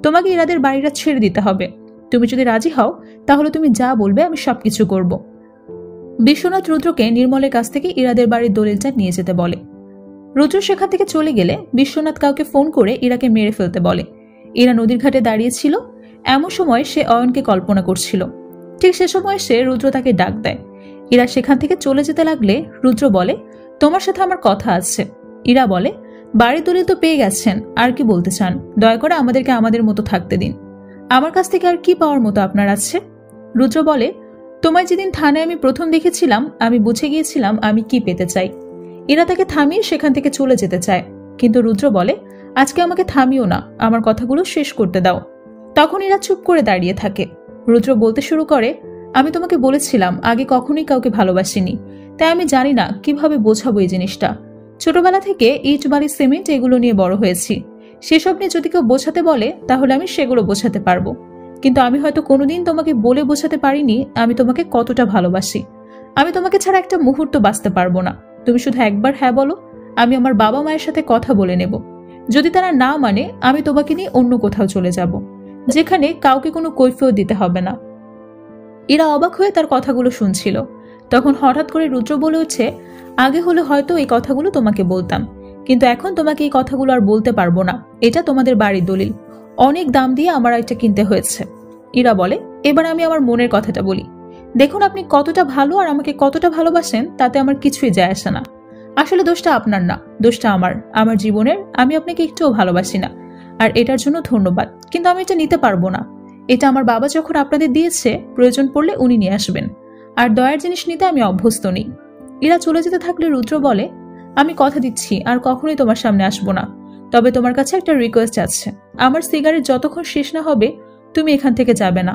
তোমাকে ইরাদের বাড়িটা ছেড়ে দিতে হবে। তুমি যদি রাজি হও তাহলে তুমি যা বলবে আমি সবকিছু করব। বিশ্বনাথ রুদ্রকে নির্মলের কাছ থেকে ইরাদের বাড়ির দলিলটা নিয়ে যেতে বলে। রুদ্র সেখান থেকে চলে গেলে বিশ্বনাথ কাউকে ফোন করে ইরাকে মেরে ফেলতে বলে। ইরা নদীর ঘাটে দাঁড়িয়েছিল। এমন সময় সে অয়নকে কল্পনা করছিল। ঠিক সে সময় সে রুদ্র তাকে ডাক দেয়। ইরা সেখান থেকে চলে যেতে লাগলে রুদ্র বলে, তোমার সাথে আমার কথা আছে। ইরা বলে, বাড়ির দলিল তো পেয়ে গেছেন, আর কি বলতে চান? দয়া করে আমাদেরকে আমাদের মতো থাকতে দিন। আমার কাছ থেকে আর কি পাওয়ার মতো আপনার আছে? রুদ্র বলে, তোমায় যেদিন থানায় আমি প্রথম দেখেছিলাম আমি বুঝে গিয়েছিলাম আমি কি পেতে চাই। ইরা তাকে থামিয়ে সেখান থেকে চলে যেতে চায়, কিন্তু রুদ্র বলে, আজকে আমাকে থামিও না, আমার কথাগুলো শেষ করতে দাও। তখন ইরা চুপ করে দাঁড়িয়ে থাকে। রুদ্র বলতে শুরু করে, আমি তোমাকে বলেছিলাম আগে কখনোই কাউকে ভালোবাসিনি, তাই আমি জানি না কিভাবে বোঝাবো এই জিনিসটা। ছোটবেলা থেকে ইট, বালি, সিমেন্ট এগুলো নিয়ে বড় হয়েছি। সেসব নিয়ে যদি কেউ বোঝাতে বলে তাহলে আমি সেগুলো বোঝাতে পারবো, কিন্তু আমি হয়তো কোনোদিন তোমাকে বলে বোঝাতে পারিনি আমি তোমাকে কতটা ভালোবাসি। আমি তোমাকে ছাড়া একটা মুহূর্ত বাঁচতে পারবো না। তুমি শুধু একবার হ্যাঁ বলো, আমি আমার বাবা মায়ের সাথে কথা বলে নেব। যদি তারা না মানে আমি তোমাকে নিয়ে অন্য কোথাও চলে যাব, যেখানে কাউকে কোনো কৈফিয়ত দিতে হবে না। ইরা অবাক হয়ে তার কথাগুলো শুনছিল। তখন হঠাৎ করে রুদ্র বলে উঠছে, আগে হলে হয়তো এই কথাগুলো তোমাকে বলতাম, কিন্তু এখন তোমাকে এই কথাগুলো আর বলতে পারবো না। এটা তোমাদের বাড়ির দলিল, অনেক দাম দিয়ে আমার এটা কিনতে হয়েছে। ইরা বলে, এবার আমি আমার মনের কথাটা বলি। দেখুন আপনি কতটা ভালো আর আমাকে কতটা ভালোবাসেন তাতে আমার কিছুই যায় আসে না। আসলে দোষটা আপনার না, দোষটা আমার জীবনের। আমি আপনাকে একটুও ভালোবাসি না, আর এটার জন্য ধন্যবাদ, কিন্তু আমি এটা নিতে পারবো না। এটা আমার বাবা যখন আপনাদের দিয়েছে, প্রয়োজন পড়লে উনি নিয়ে আসবেন, আর দয়ার জিনিস নিতে আমি অভ্যস্ত নেই। ইরা চলে যেতে থাকলে রুদ্র বলে, আমি কথা দিচ্ছি আর কখনোই তোমার সামনে আসবো না, তবে তোমার কাছে একটা রিকোয়েস্ট আছে। আমার সিগারেট যতক্ষণ শেষ না হবে তুমি এখান থেকে যাবে না।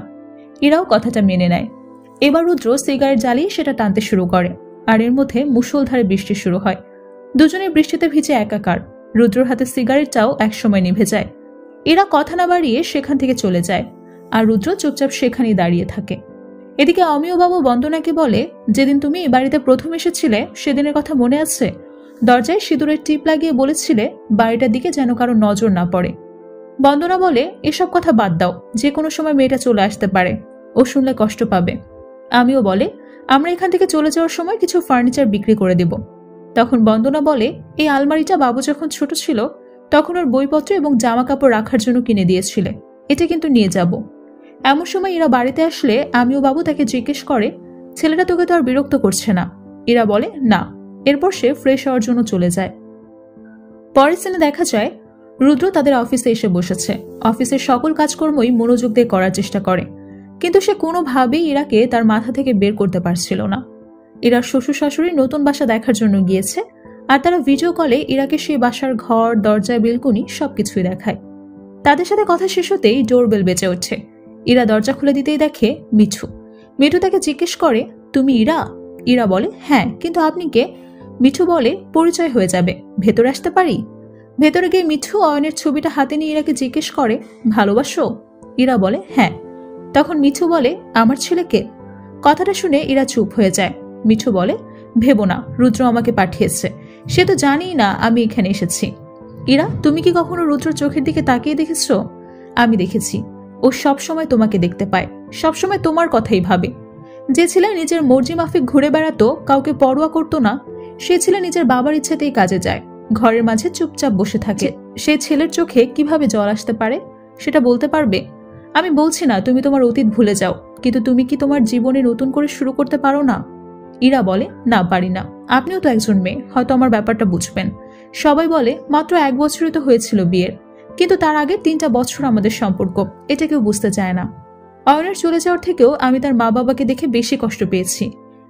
ইরাও কথাটা মেনে নেয়। এবার রুদ্র সিগারেট জ্বালিয়ে সেটা টানতে শুরু করে, আর এর মধ্যে মুষলধারে বৃষ্টি শুরু হয়। দুজনের বৃষ্টিতে ভিজে একাকার। রুদ্রর হাতে সিগারেটটাও একসময় নিভে যায়। এরা কথা না বাড়িয়ে সেখান থেকে চলে যায়, আর রুদ্র চুপচাপ সেখানেই দাঁড়িয়ে থাকে। এদিকে অমিয় বাবু বন্দনাকে বলে, যেদিন তুমি এই বাড়িতে প্রথম এসেছিলে সেদিনের কথা মনে আছে? দরজায় সিঁদুরের টিপ লাগিয়ে বলেছিলে বাড়িটার দিকে যেন কারো নজর না পড়ে। বন্দনা বলে, এসব কথা বাদ দাও, যে কোনো সময় মেয়েটা চলে আসতে পারে, ও শুনলে কষ্ট পাবে। আমিও বলে, আমরা এখান থেকে চলে যাওয়ার সময় কিছু ফার্নিচার বিক্রি করে দেব। তখন বন্দনা বলে, এই আলমারিটা বাবু যখন ছোট ছিল তখন ওর বইপত্র এবং জামা কাপড় রাখার জন্য কিনে দিয়েছিলে, এটা কিন্তু নিয়ে যাব। এমন সময় এরা বাড়িতে আসলে আমিও বাবু তাকে জিজ্ঞেস করে, ছেলেটা তোকে তো আর বিরক্ত করছে না? এরা বলে, না। এরপর সে ফ্রেশ হওয়ার জন্য চলে যায়। পরের সিনে দেখা যায় রুদ্র তাদের অফিসে এসে বসেছে। অফিসের সকল কাজকর্মই মনোযোগ দিয়ে করার চেষ্টা করে, কিন্তু সে কোনোভাবেই ইরাকে তার মাথা থেকে বের করতে পারছিল না। ইরার শ্বশুর শাশুড়ি নতুন বাসা দেখার জন্য গিয়েছে, আর তারা ভিডিও কলে ইরাকে সেই বাসার ঘর, দরজা, বেলকুনি সবকিছুই দেখায়। তাদের সাথে কথা শেষ হতেই ডোরবেল বেজে ওঠে। ইরা দরজা খুলে দিতেই দেখে মিঠু। মিঠু তাকে জিজ্ঞেস করে, তুমি ইরা? ইরা বলে, হ্যাঁ, কিন্তু আপনি কে? মিঠু বলে, পরিচয় হয়ে যাবে, ভেতরে আসতে পারি? ভেতরে গিয়ে মিঠু অয়নের ছবিটা হাতে নিয়ে ইরাকে জিজ্ঞেস করে, ভালোবাসো? ইরা বলে, হ্যাঁ। তখন মিঠু বলে, আমার ছেলেকে? কথাটা শুনে ইরা চুপ হয়ে যায়। মিঠু বলে, ভেবো না, রুদ্র আমাকে পাঠিয়েছে, সে তো জানিই না আমি এখানে এসেছি। ইরা, তুমি কি কখনো রুদ্রর চোখের দিকে তাকিয়ে দেখেছো? আমি দেখেছি, ও সবসময় তোমাকে দেখতে পায়, সবসময় তোমার কথাই ভাবে। যে ছেলে নিজের মর্জি মাফিক ঘুরে বেড়াতো, কাউকে পরোয়া করতো না, সে ছেলে নিজের বাবার ইচ্ছেতেই কাজে যায়, ঘরের মাঝে চুপচাপ বসে থাকে। সে ছেলের চোখে কিভাবে জল আসতে পারে সেটা বলতে পারবে? আমি বলছি না তুমি তোমার অতীত ভুলে যাও, কিন্তু তুমি কি তোমার জীবনে নতুন করে শুরু করতে পারো না? ইরা বলে, না, পারি না। আপনিও তো একজন মেয়ে, হয়তো আমার ব্যাপারটা বুঝবেন। সবাই বলে মাত্র 1 বছরই তো হয়েছিল বিয়ের, কিন্তু তার আগে 3টা বছর আমাদের সম্পর্ক, এটা কেউ বুঝতে চায় না। অয়নের চলে যাওয়ার থেকেও আমি তার মা বাবাকে দেখে বেশি কষ্ট পেয়েছি।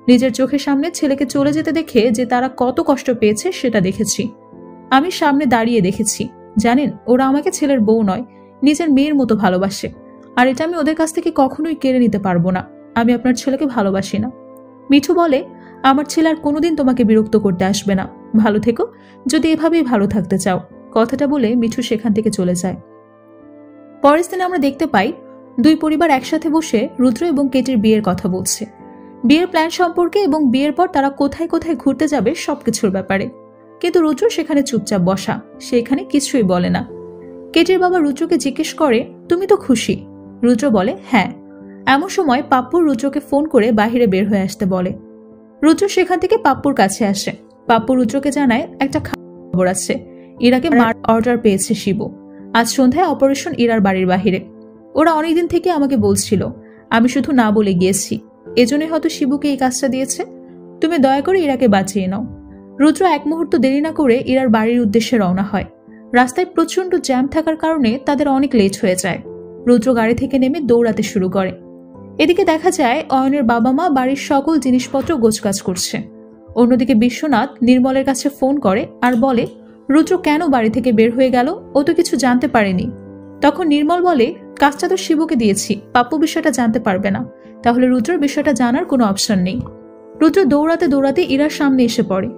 নিজের চোখের সামনে ছেলেকে চলে যেতে দেখে যে তারা কত কষ্ট পেয়েছে সেটা দেখেছি। আমি সামনে দাঁড়িয়ে দেখেছি। জানেন, ওরা আমাকে ছেলের বউ নয়, নিজের মেয়ের মতো ভালোবাসে, আর এটা আমি ওদের কাছ থেকে কখনোই কেড়ে নিতে পারবো না। আমি আপনার ছেলেকে ভালোবাসি না। মিঠু বলে, আমার ছেলে আর কোনোদিন তোমাকে বিরক্ত করতে আসবে না। ভালো থেকো, যদি এভাবেই ভালো থাকতে চাও। কথাটা বলে মিঠু সেখান থেকে চলে যায়। পরের দিন আমরা দেখতে পাই দুই পরিবার একসাথে বসে রুদ্র এবং কেটির বিয়ের কথা বলছে, বিয়ের প্ল্যান সম্পর্কে এবং বিয়ের পর তারা কোথায় কোথায় ঘুরতে যাবে সবকিছুর ব্যাপারে। কিন্তু রুদ্র সেখানে চুপচাপ বসা, সে এখানে কিছুই বলে না। কেটির বাবা রুদ্রকে জিজ্ঞেস করে, তুমি তো খুশি? রুদ্র বলে, হ্যাঁ। এমন সময় পাপ্পু রুদ্রকে ফোন করে বাহিরে বের হয়ে আসতে বলে। রুদ্র সেখান থেকে পাপ্পুর কাছে আসে। পাপ্পু রুদ্রকে জানায় একটা খবর আছে, ইরাকে মার অর্ডার পেয়েছে শিবু। আজ সন্ধ্যায় অপারেশন ইরার বাড়ির বাহিরে। ওরা অনেকদিন থেকে আমাকে বলছিল, আমি শুধু না বলে গিয়েছি, এজন্যই হয়তো শিবুকে এই কাজটা দিয়েছে। তুমি দয়া করে ইরাকে বাঁচিয়ে নাও। রুদ্র এক মুহূর্ত দেরি না করে ইরার বাড়ির উদ্দেশ্যে রওনা হয়। রাস্তায় প্রচন্ড জ্যাম থাকার কারণে তাদের অনেক লেট হয়ে যায়। রুদ্র গাড়ি থেকে নেমে দৌড়াতে শুরু করে। এদিকে দেখা যায় অয়নের বাবা মা বাড়ির সকল জিনিসপত্র গোছগাছ করছে। অন্যদিকে বিশ্বনাথ নির্মলের কাছে ফোন করে আর বলে, রুদ্র কেন বাড়ি থেকে বের হয়ে গেল, ও তো কিছু জানতে পারেনি। তখন নির্মল বলে, কাজটা তো শিবুকে দিয়েছি, পাপ্পু বিষয়টা জানতে পারবে না, তাহলে রুদ্রর বিষয়টা জানার কোনো অপশন নেই। রুদ্র দৌড়াতে দৌড়াতে ইরার সামনে এসে পড়ে।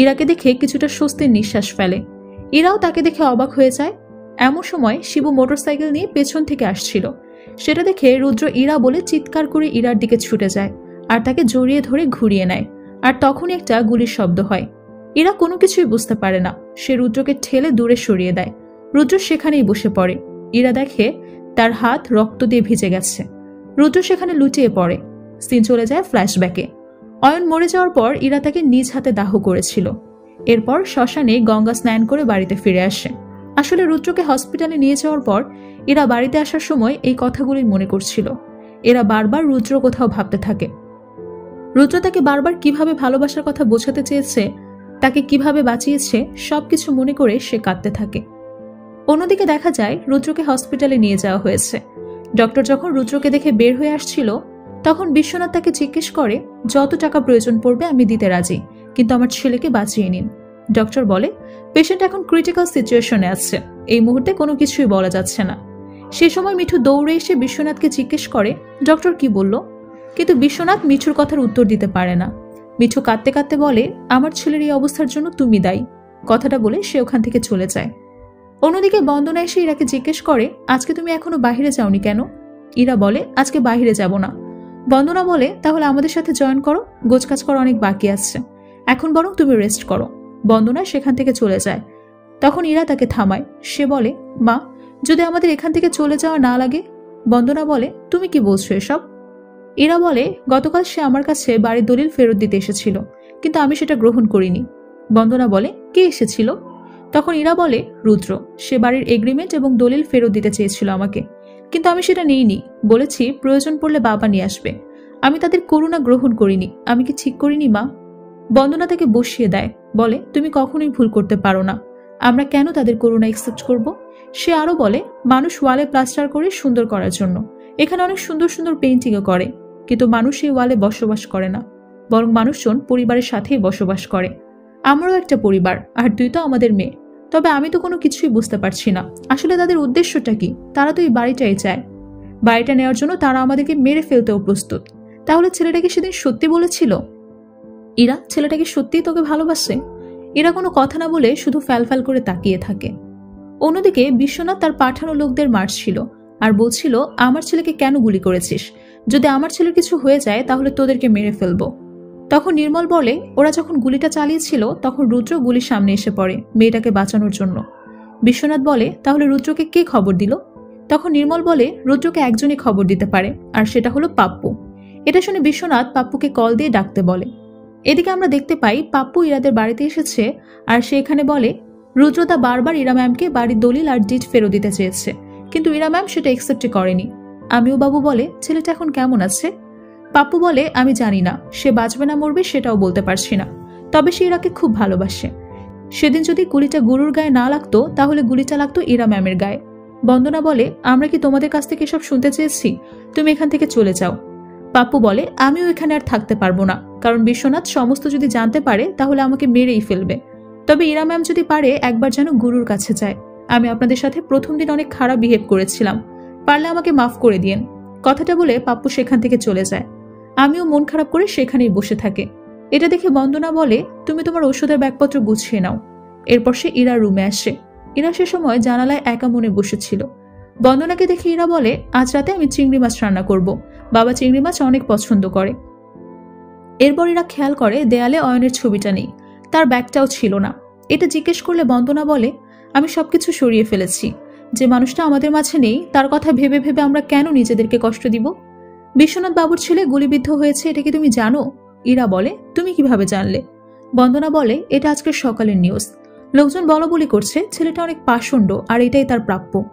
ইরাকে দেখে কিছুটা স্বস্তির নিঃশ্বাস ফেলে। ইরাও তাকে দেখে অবাক হয়ে যায়। এমন সময় শিবু মোটরসাইকেল নিয়ে পেছন থেকে আসছিল। সেটা দেখে রুদ্র ইরা বলে চিৎকার করে ইরার দিকে ছুটে যায় আর তাকে জড়িয়ে ধরে ঘুরিয়ে নেয়। আর তখনই একটা গুলির শব্দ হয়। ইরা কোনো কিছুই বুঝতে পারে না। সে রুদ্রকে ঠেলে দূরে সরিয়ে দেয়। রুদ্র সেখানেই বসে পড়ে। ইরা দেখে তার হাত রক্ত দিয়ে ভিজে গেছে। রুদ্র সেখানে লুটিয়ে পড়ে। সিন চলে যায় ফ্ল্যাশব্যাকে। অয়ন মরে যাওয়ার পর ইরা তাকে নিজ হাতে দাহ করেছিল। এরপর শ্মশানে গঙ্গা স্নান করে বাড়িতে ফিরে আসে। আসলে রুদ্রকে হসপিটালে নিয়ে যাওয়ার পর এরা বাড়িতে আসার সময় এই কথাগুলি মনে করছিল। এরা বারবার রুদ্র কোথাও ভাবতে থাকে। রুদ্র তাকে বারবার কিভাবে ভালোবাসার কথা বোঝাতে চেয়েছে, তাকে কিভাবে বাঁচিয়েছে, সবকিছু মনে করে সে কাঁদতে থাকে। অন্যদিকে দেখা যায় রুদ্রকে হসপিটালে নিয়ে যাওয়া হয়েছে। ডক্টর যখন রুদ্রকে দেখে বের হয়ে আসছিল, তখন বিশ্বনাথ তাকে জিজ্ঞেস করে, যত টাকা প্রয়োজন পড়বে আমি দিতে রাজি, কিন্তু আমার ছেলেকে বাঁচিয়ে নিন। ডক্টর বলে, পেশেন্ট এখন ক্রিটিক্যাল সিচুয়েশনে আছে, এই মুহূর্তে কোনো কিছুই বলা যাচ্ছে না। সে সময় মিঠু দৌড়ে এসে বিশ্বনাথকে জিজ্ঞেস করে, ডক্টর কি বলল? কিন্তু বিশ্বনাথ মিঠুর কথার উত্তর দিতে পারে না। মিঠু কাঁদতে কাঁদতে বলে, আমার ছেলের এই অবস্থার জন্য তুমি দায়ী। কথাটা বলে সে ওখান থেকে চলে যায়। অন্যদিকে বন্দনা এসে ইরাকে জিজ্ঞেস করে, আজকে তুমি এখনো বাহিরে যাওনি কেন? ইরা বলে, আজকে বাহিরে যাব না। বন্দনা বলে, তাহলে আমাদের সাথে জয়েন করো, গোছকাজ করা অনেক বাকি আছে, এখন বরং তুমি রেস্ট করো। বন্দনা সেখান থেকে চলে যায়। তখন ইরা তাকে থামায়। সে বলে, মা, যদি আমাদের এখান থেকে চলে যাওয়া না লাগে? বন্দনা বলে, তুমি কি বলছো এসব? ইরা বলে, গতকাল সে আমার কাছে বাড়ির দলিল ফেরত দিতে এসেছিল, কিন্তু আমি সেটা গ্রহণ করিনি। বন্দনা বলে, কে এসেছিল? তখন ইরা বলে, রুদ্র। সে বাড়ির এগ্রিমেন্ট এবং দলিল ফেরত দিতে চেয়েছিল আমাকে, কিন্তু আমি সেটা নিইনি। বলেছি প্রয়োজন পড়লে বাবা নিয়ে আসবে। আমি তাদের করুণা গ্রহণ করিনি। আমি কি ঠিক করিনি মা? বন্দনা তাকে বসিয়ে দেয়, বলে, তুমি কখনোই ভুল করতে পারো না। আমরা কেন তাদের করুণা একসেপ্ট করব? সে আরো বলে, মানুষ ওয়ালে প্লাস্টার করে সুন্দর করার জন্য এখানে অনেক সুন্দর সুন্দর পেইন্টিংও করে, কিন্তু মানুষ এই ওয়ালে বসবাস করে না, বরং মানুষজন পরিবারের সাথেই বসবাস করে। আমরাও একটা পরিবার, আর তুই তো আমাদের মেয়ে। তবে আমি তো কোনো কিছুই বুঝতে পারছি না, আসলে তাদের উদ্দেশ্যটা কি? তারা তো এই বাড়িটাই চায়। বাড়িটা নেওয়ার জন্য তারা আমাদেরকে মেরে ফেলতেও প্রস্তুত। তাহলে ছেলেটাকে সেদিন সত্যি বলেছিল? ইরা, ছেলেটাকে সত্যিই তোকে ভালোবাসে? এরা কোনো কথা না বলে শুধু ফ্যালফ্যাল করে তাকিয়ে থাকে। অন্যদিকে বিশ্বনাথ তার পাঠানো লোকদের মারছিল আর বলছিল, আমার ছেলেকে কেন গুলি করেছিস? যদি আমার ছেলের কিছু হয়ে যায় তাহলে তোদেরকে মেরে ফেলবো। তখন নির্মল বলে, ওরা যখন গুলিটা চালিয়েছিল তখন রুদ্র গুলির সামনে এসে পড়ে মেয়েটাকে বাঁচানোর জন্য। বিশ্বনাথ বলে, তাহলে রুদ্রকে কে খবর দিল? তখন নির্মল বলে, রুদ্রকে একজনই খবর দিতে পারে, আর সেটা হলো পাপ্পু। এটা শুনে বিশ্বনাথ পাপ্পুকে কল দিয়ে ডাকতে বলে। এদিকে আমরা দেখতে পাই পাপ্পু ইরাদের বাড়িতে এসেছে আর সে এখানে বলে, রুদ্রদা বারবার ইরা ম্যামকে বাড়ির দলিল আর ডিট ফেরত দিতে চেয়েছে, কিন্তু ইরা ম্যাম সেটা একসেপ্ট করেনি। আমিও বাবু বলে, ছেলেটা এখন কেমন আছে? পাপ্পু বলে, আমি জানি না, সে বাঁচবে না মরবে সেটাও বলতে পারছি না, তবে সে ইরাকে খুব ভালোবাসে। সেদিন যদি গুলিটা গুরুর গায়ে না লাগতো তাহলে গুলিটা লাগতো ইরা ম্যামের গায়ে। বন্দনা বলে, আমরা কি তোমাদের কাছ থেকে সব শুনতে চেয়েছি? তুমি এখান থেকে চলে যাও। পাপ্পু বলে, আমিও এখানে আর থাকতে পারবো না, কারণ বিশ্বনাথ সমস্ত যদি জানতে পারে তাহলে আমাকে মেরেই ফেলবে। তবে ইরা ম্যাম যদি পারে একবার যেন গুরুর কাছে যায়। আমি আপনাদের সাথে প্রথম দিন অনেক খারাপ বিহেভ করেছিলাম, পারলে আমাকে মাফ করে দিয়েন। কথাটা বলে পাপ্পু সেখান থেকে চলে যায়। আমিও মন খারাপ করে সেখানেই বসে থাকে। এটা দেখে বন্দনা বলে, তুমি তোমার ওষুধের ব্যাগপত্র গুছিয়ে নাও। এরপর সে ইরার রুমে আসে। ইরা সে সময় জানালায় একা মনে বসেছিল। বন্দনাকে দেখে ইরা বলে, আজ রাতে আমি চিংড়ি মাছ রান্না করব, বাবা চিংড়ি মাছ অনেক পছন্দ করে। এরপর ইরা খেয়াল করে দেয়ালে অয়নের ছবিটা নেই, তার ব্যাগটাও ছিল না। এটা জিজ্ঞেস করলে বন্দনা বলে, আমি সবকিছু সরিয়ে ফেলেছি। যে মানুষটা আমাদের মাঝে নেই তার কথা ভেবে ভেবে আমরা কেন নিজেদেরকে কষ্ট দিব? বিশ্বনাথ বাবুর ছেলে গুলিবিদ্ধ হয়েছে, এটা কি তুমি জানো? ইরা বলে, তুমি কিভাবে জানলে? বন্দনা বলে, এটা আজকের সকালের নিউজ। লোকজন বলাবলি করছে ছেলেটা অনেক পাষণ্ড আর এটাই তার প্রাপ্য।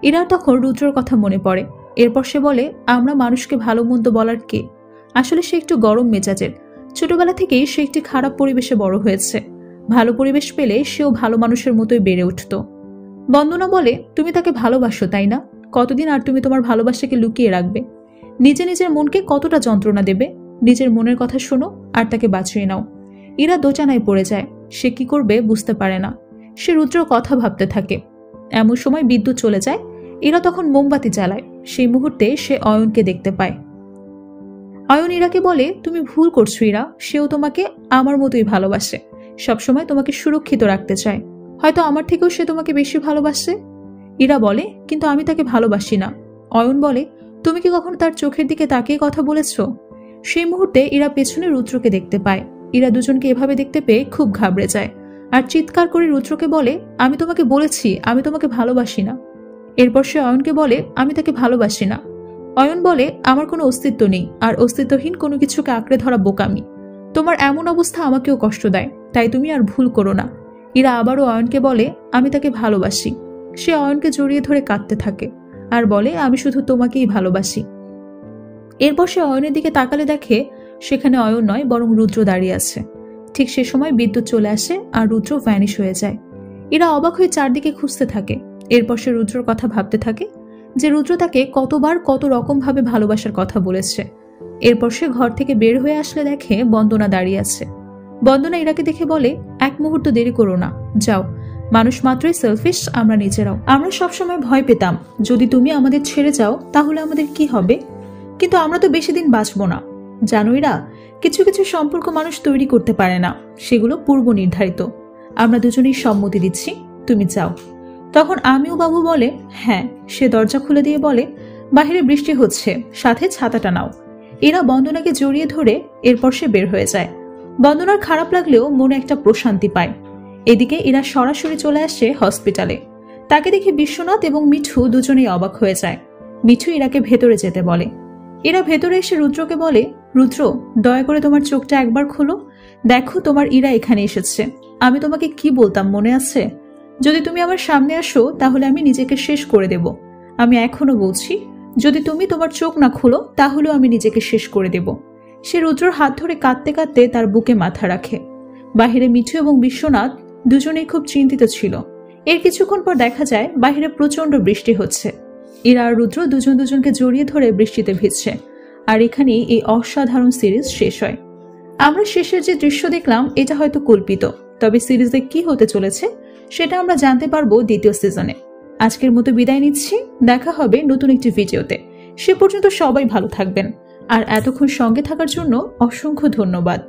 ইরার তখন রুদ্রর কথা মনে পড়ে। এরপর সে বলে, আমরা মানুষকে ভালো মন্দ বলার কে? আসলে সে একটু গরম মেজাজের। ছোটবেলা থেকেই সে একটি খারাপ পরিবেশে বড় হয়েছে। ভালো পরিবেশ পেলে সেও ভালো মানুষের মতোই বেড়ে উঠত। বন্দনা বলে, তুমি তাকে ভালোবাসো তাই না? কতদিন আর তুমি তোমার ভালোবাসাকে লুকিয়ে রাখবে? নিজে নিজের মনকে কতটা যন্ত্রণা দেবে? নিজের মনের কথা শোনো আর তাকে বাঁচিয়ে নাও। ইরা দোচানায় পড়ে যায়। সে কি করবে বুঝতে পারে না। সে রুদ্রর কথা ভাবতে থাকে। এমন সময় বিদ্যুৎ চলে যায়। ইরা তখন মোমবাতি জ্বালায়। সেই মুহূর্তে সে অয়নকে দেখতে পায়। অয়ন ইরাকে বলে, তুমি ভুল করছো ইরা, সেও তোমাকে আমার মতোই ভালোবাসে। সবসময় তোমাকে সুরক্ষিত রাখতে চায়। হয়তো আমার থেকেও সে তোমাকে বেশি ভালোবাসে। ইরা বলে, কিন্তু আমি তাকে ভালোবাসি না। অয়ন বলে, তুমি কি কখনো তার চোখের দিকে তাকিয়ে কথা বলেছ? সেই মুহূর্তে ইরা পেছনে রুদ্রকে দেখতে পায়। ইরা দুজনকে এভাবে দেখতে পেয়ে খুব ঘাবড়ে যায় আর চিৎকার করে রুদ্রকে বলে, আমি তোমাকে বলেছি আমি তোমাকে ভালোবাসি না। এরপর সে অয়নকে বলে, আমি তাকে ভালোবাসি না। অয়ন বলে, আমার কোনো অস্তিত্ব নেই আর অস্তিত্বহীন কোনো কিছুকে আঁকড়ে ধরা বোকামি। তোমার এমন অবস্থা আমাকেও কষ্ট দেয়, তাই তুমি আর ভুল করো না। ইরা আবারও অয়নকে বলে, আমি তাকে ভালোবাসি। সে অয়নকে জড়িয়ে ধরে কাঁদতে থাকে আর বলে, আমি শুধু তোমাকেই ভালোবাসি। এরপর সে অয়নের দিকে তাকালে দেখে সেখানে অয়ন নয় বরং রুদ্র দাঁড়িয়ে আছে। ঠিক সে সময় বিদ্যুৎ চলে আসে আর রুদ্র ভ্যানিশ হয়ে যায়। এরা অবাক হয়ে চারদিকে খুঁজতে থাকে। এরপর সে রুদ্রর কথা ভাবতে থাকে যে রুদ্র তাকে কতবার কত রকম ভাবে ভালোবাসার কথা বলেছে। এরপর সে ঘর থেকে বের হয়ে আসলে দেখে বন্দনা দাঁড়িয়ে আছে। বন্দনা ইরাকে দেখে বলে, এক মুহূর্ত দেরি করো না, যাও। মানুষ মাত্রই সেলফিশ, আমরা নিজেরাও। আমরা সবসময় ভয় পেতাম যদি তুমি আমাদের ছেড়ে যাও তাহলে আমাদের কি হবে, কিন্তু আমরা তো বেশি দিন বাঁচবো না। জানো ইরা, কিছু কিছু সম্পর্ক মানুষ তৈরি করতে পারে না, সেগুলো পূর্ব নির্ধারিত। আমরা দুজনেই সম্মতি দিচ্ছি, তুমি যাও। তখন আমিও বাবু বলে, হ্যাঁ। সে দরজা খুলে দিয়ে বলে, বাহিরে বৃষ্টি হচ্ছে, সাথে ছাতাটা নাও। এরা বন্দনাকে জড়িয়ে ধরে এরপর সে বের হয়ে যায়। বন্দনার খারাপ লাগলেও মনে একটা প্রশান্তি পায়। এদিকে এরা সরাসরি চলে আসে হসপিটালে। তাকে দেখে বিশ্বনাথ এবং মিঠু দুজনেই অবাক হয়ে যায়। মিঠু ইরাকে ভেতরে যেতে বলে। এরা ভেতরে এসে রুদ্রকে বলে, রুদ্র, দয়া করে তোমার চোখটা একবার খোলো, দেখো তোমার ইরা এখানে এসেছে। আমি তোমাকে কি বলতাম মনে আছে? যদি তুমি আমার সামনে আসো তাহলে আমি নিজেকে শেষ করে দেব। আমি এখনো বলছি, যদি তুমি তোমার চোখ না খোলো তাহলেও আমি নিজেকে শেষ করে দেব। সে রুদ্রর হাত ধরে কাঁদতে কাঁদতে তার বুকে মাথা রাখে। বাহিরে মিঠু এবং বিশ্বনাথ দুজনেই খুব চিন্তিত ছিল। এর কিছুক্ষণ পর দেখা যায় বাহিরে প্রচন্ড বৃষ্টি হচ্ছে। ইরা আর রুদ্র দুজন দুজনকে জড়িয়ে ধরে বৃষ্টিতে ভিজছে। আর এখানেই এই অসাধারণ সিরিজ শেষ হয়। আমরা শেষের যে দৃশ্য দেখলাম এটা হয়তো কল্পিত, তবে সিরিজে কি হতে চলেছে সেটা আমরা জানতে পারবো দ্বিতীয় সিজনে। আজকের মতো বিদায় নিচ্ছি, দেখা হবে নতুন একটি ভিডিওতে। সে পর্যন্ত সবাই ভালো থাকবেন আর এতক্ষণ সঙ্গে থাকার জন্য অসংখ্য ধন্যবাদ।